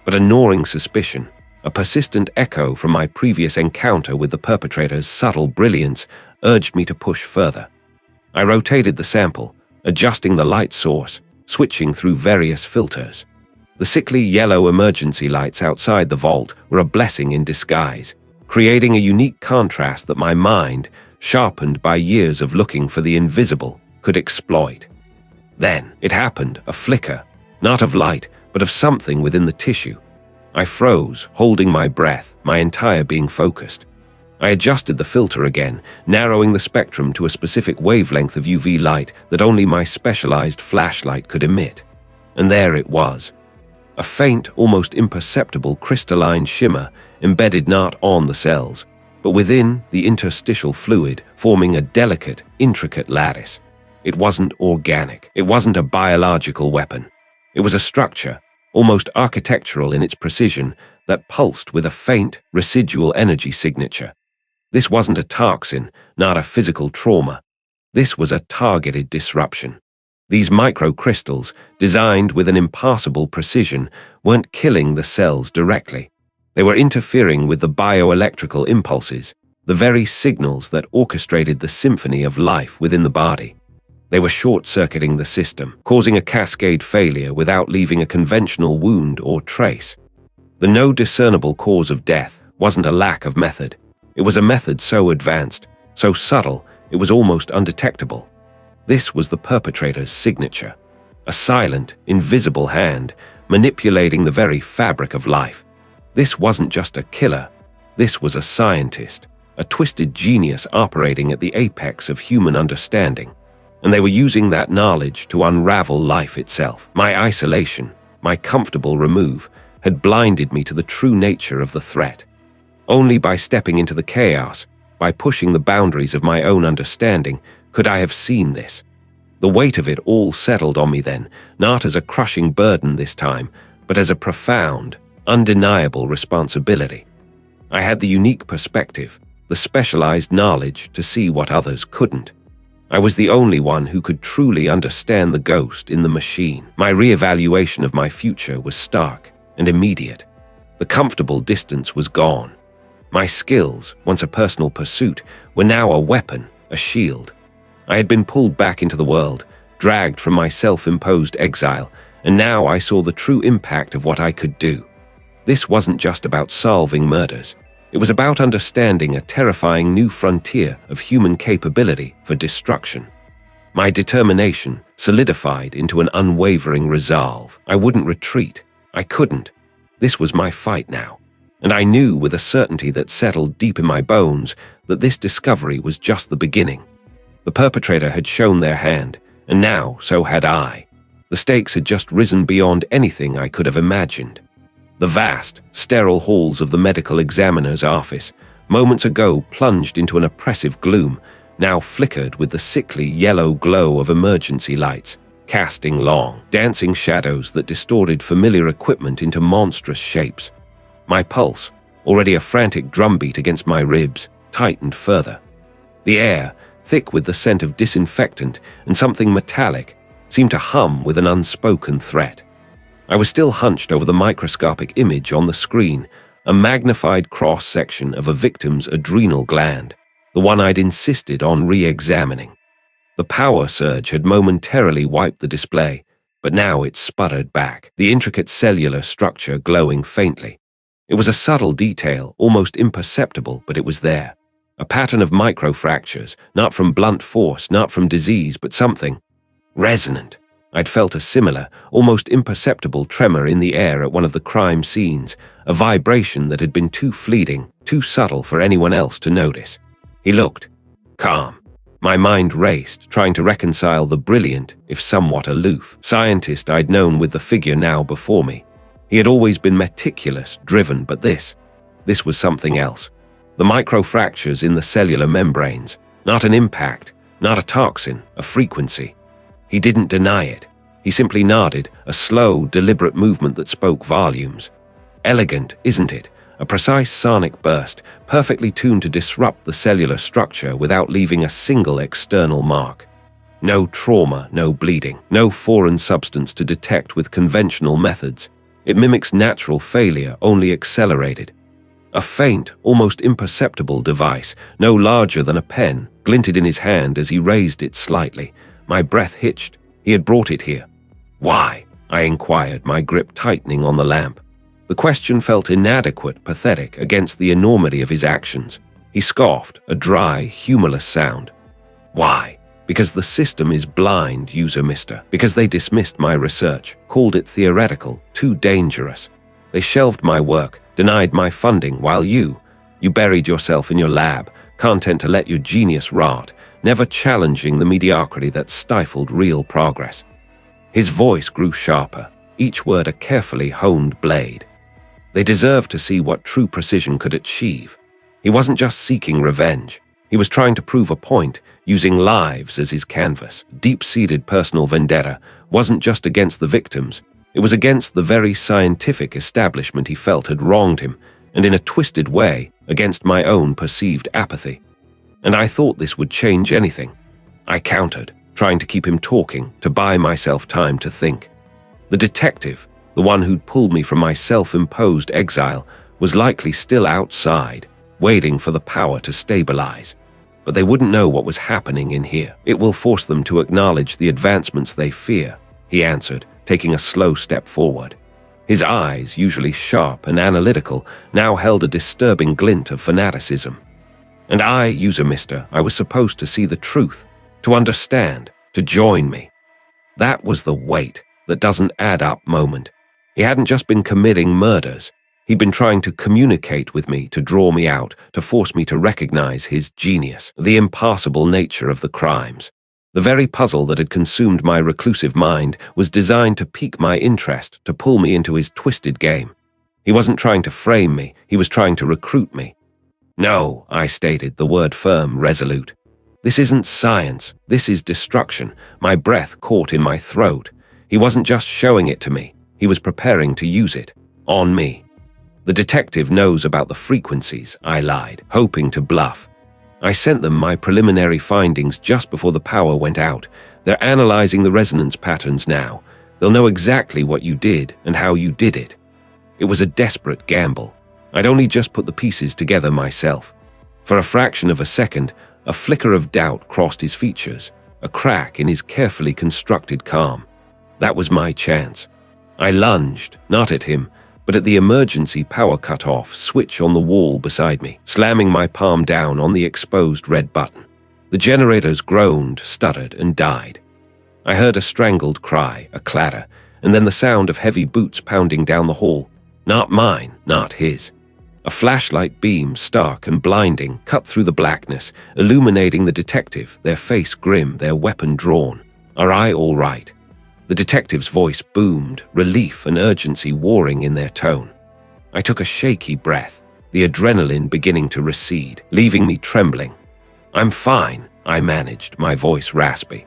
But a gnawing suspicion, a persistent echo from my previous encounter with the perpetrator's subtle brilliance, urged me to push further. I rotated the sample, adjusting the light source, switching through various filters. The sickly yellow emergency lights outside the vault were a blessing in disguise, creating a unique contrast that my mind, sharpened by years of looking for the invisible, could exploit. Then it happened, a flicker, not of light, but of something within the tissue. I froze, holding my breath, my entire being focused. I adjusted the filter again, narrowing the spectrum to a specific wavelength of UV light that only my specialized flashlight could emit. And there it was. A faint, almost imperceptible crystalline shimmer embedded not on the cells, but within the interstitial fluid, forming a delicate, intricate lattice. It wasn't organic. It wasn't a biological weapon. It was a structure, almost architectural in its precision, that pulsed with a faint, residual energy signature. This wasn't a toxin, not a physical trauma. This was a targeted disruption. These microcrystals, designed with an impassable precision, weren't killing the cells directly. They were interfering with the bioelectrical impulses, the very signals that orchestrated the symphony of life within the body. They were short-circuiting the system, causing a cascade failure without leaving a conventional wound or trace. The no discernible cause of death wasn't a lack of method. It was a method so advanced, so subtle, it was almost undetectable. This was the perpetrator's signature, a silent, invisible hand manipulating the very fabric of life. This wasn't just a killer, this was a scientist, a twisted genius operating at the apex of human understanding. And they were using that knowledge to unravel life itself. My isolation, my comfortable remove, had blinded me to the true nature of the threat. Only by stepping into the chaos, by pushing the boundaries of my own understanding, could I have seen this. The weight of it all settled on me then, not as a crushing burden this time, but as a profound, undeniable responsibility. I had the unique perspective, the specialized knowledge to see what others couldn't. I was the only one who could truly understand the ghost in the machine. My reevaluation of my future was stark and immediate. The comfortable distance was gone. My skills, once a personal pursuit, were now a weapon, a shield. I had been pulled back into the world, dragged from my self-imposed exile, and now I saw the true impact of what I could do. This wasn't just about solving murders. It was about understanding a terrifying new frontier of human capability for destruction. My determination solidified into an unwavering resolve. I wouldn't retreat. I couldn't. This was my fight now. And I knew with a certainty that settled deep in my bones that this discovery was just the beginning. The perpetrator had shown their hand, and now so had I. The stakes had just risen beyond anything I could have imagined. The vast, sterile halls of the medical examiner's office, moments ago plunged into an oppressive gloom, now flickered with the sickly yellow glow of emergency lights, casting long, dancing shadows that distorted familiar equipment into monstrous shapes. My pulse, already a frantic drumbeat against my ribs, tightened further. The air, thick with the scent of disinfectant and something metallic, seemed to hum with an unspoken threat. I was still hunched over the microscopic image on the screen, a magnified cross-section of a victim's adrenal gland, the one I'd insisted on re-examining. The power surge had momentarily wiped the display, but now it sputtered back, the intricate cellular structure glowing faintly. It was a subtle detail, almost imperceptible, but it was there. A pattern of microfractures, not from blunt force, not from disease, but something resonant. I'd felt a similar, almost imperceptible tremor in the air at one of the crime scenes, a vibration that had been too fleeting, too subtle for anyone else to notice. He looked calm. My mind raced, trying to reconcile the brilliant, if somewhat aloof, scientist I'd known with the figure now before me. He had always been meticulous, driven, but this was something else. The microfractures in the cellular membranes, not an impact, not a toxin, a frequency. He didn't deny it. He simply nodded, a slow, deliberate movement that spoke volumes. Elegant, isn't it? A precise sonic burst, perfectly tuned to disrupt the cellular structure without leaving a single external mark. No trauma, no bleeding, no foreign substance to detect with conventional methods. It mimics natural failure, only accelerated. A faint, almost imperceptible device, no larger than a pen, glinted in his hand as he raised it slightly. My breath hitched. He had brought it here. Why? I inquired, my grip tightening on the lamp. The question felt inadequate, pathetic, against the enormity of his actions. He scoffed, a dry, humorless sound. Why? Because the system is blind, UserMR. Because they dismissed my research, called it theoretical, too dangerous. They shelved my work, denied my funding, while you buried yourself in your lab, content to let your genius rot, never challenging the mediocrity that stifled real progress. His voice grew sharper, each word a carefully honed blade. They deserved to see what true precision could achieve. He wasn't just seeking revenge. He was trying to prove a point, using lives as his canvas. Deep-seated personal vendetta wasn't just against the victims. It was against the very scientific establishment he felt had wronged him, and in a twisted way, against my own perceived apathy. And I thought this would change anything. I countered. trying to keep him talking, to buy myself time to think. The detective, the one who'd pulled me from my self-imposed exile, was likely still outside, waiting for the power to stabilize. But they wouldn't know what was happening in here. It will force them to acknowledge the advancements they fear, he answered, taking a slow step forward. His eyes, usually sharp and analytical, now held a disturbing glint of fanaticism. And I, UserMR, I was supposed to see the truth, to understand, to join me. That was the wait that doesn't add up moment. He hadn't just been committing murders. He'd been trying to communicate with me, to draw me out, to force me to recognize his genius, the impassable nature of the crimes. The very puzzle that had consumed my reclusive mind was designed to pique my interest, to pull me into his twisted game. He wasn't trying to frame me, he was trying to recruit me. No, I stated, the word firm, resolute. This isn't science, this is destruction, my breath caught in my throat. He wasn't just showing it to me, he was preparing to use it, on me. The detective knows about the frequencies, I lied, hoping to bluff. I sent them my preliminary findings just before the power went out. They're analyzing the resonance patterns now. They'll know exactly what you did and how you did it. It was a desperate gamble. I'd only just put the pieces together myself. For a fraction of a second, a flicker of doubt crossed his features, a crack in his carefully constructed calm. That was my chance. I lunged, not at him, but at the emergency power cut-off switch on the wall beside me, slamming my palm down on the exposed red button. The generators groaned, stuttered, and died. I heard a strangled cry, a clatter, and then the sound of heavy boots pounding down the hall. Not mine, not his. A flashlight beam, stark and blinding, cut through the blackness, illuminating the detective, their face grim, their weapon drawn. Are I all right? The detective's voice boomed, relief and urgency warring in their tone. I took a shaky breath, the adrenaline beginning to recede, leaving me trembling. I'm fine, I managed, my voice raspy.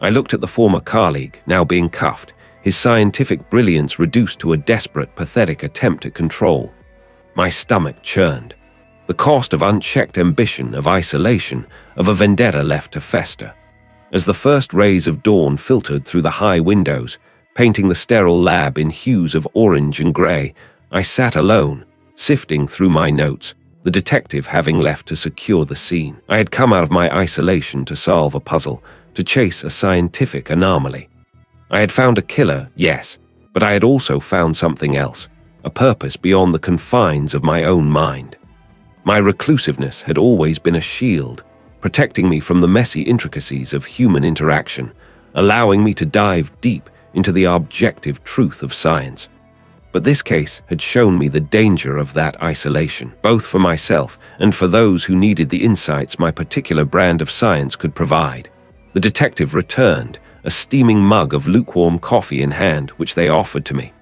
I looked at the former colleague, now being cuffed, his scientific brilliance reduced to a desperate, pathetic attempt at control. My stomach churned. The cost of unchecked ambition, of isolation, of a vendetta left to fester. As the first rays of dawn filtered through the high windows, painting the sterile lab in hues of orange and gray, I sat alone, sifting through my notes, the detective having left to secure the scene. I had come out of my isolation to solve a puzzle, to chase a scientific anomaly. I had found a killer, yes, but I had also found something else, a purpose beyond the confines of my own mind. My reclusiveness had always been a shield, protecting me from the messy intricacies of human interaction, allowing me to dive deep into the objective truth of science. But this case had shown me the danger of that isolation, both for myself and for those who needed the insights my particular brand of science could provide. The detective returned, a steaming mug of lukewarm coffee in hand, which they offered to me.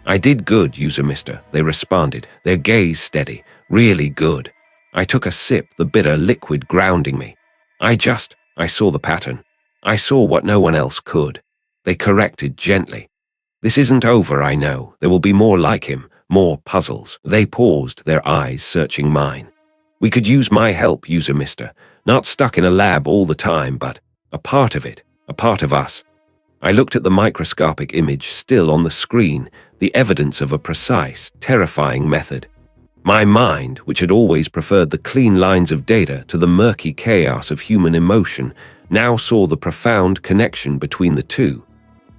I did good, UserMR, they responded, their gaze steady, really good. I took a sip, the bitter liquid grounding me. I saw the pattern. I saw what no one else could. They corrected gently. This isn't over, I know. There will be more like him, more puzzles. They paused, their eyes searching mine. We could use my help, UserMR, not stuck in a lab all the time, but a part of it, a part of us. I looked at the microscopic image still on the screen, the evidence of a precise, terrifying method. My mind, which had always preferred the clean lines of data to the murky chaos of human emotion, now saw the profound connection between the two.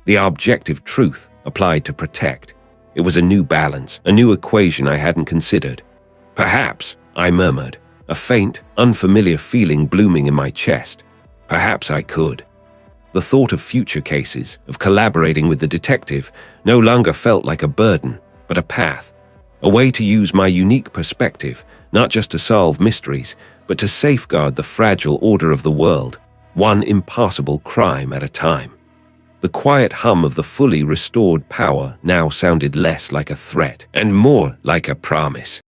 The objective truth applied to protect. It was a new balance, a new equation I hadn't considered. Perhaps, I murmured, a faint, unfamiliar feeling blooming in my chest. Perhaps I could. The thought of future cases, of collaborating with the detective, no longer felt like a burden, but a path. A way to use my unique perspective, not just to solve mysteries, but to safeguard the fragile order of the world, one impassable crime at a time. The quiet hum of the fully restored power now sounded less like a threat and more like a promise.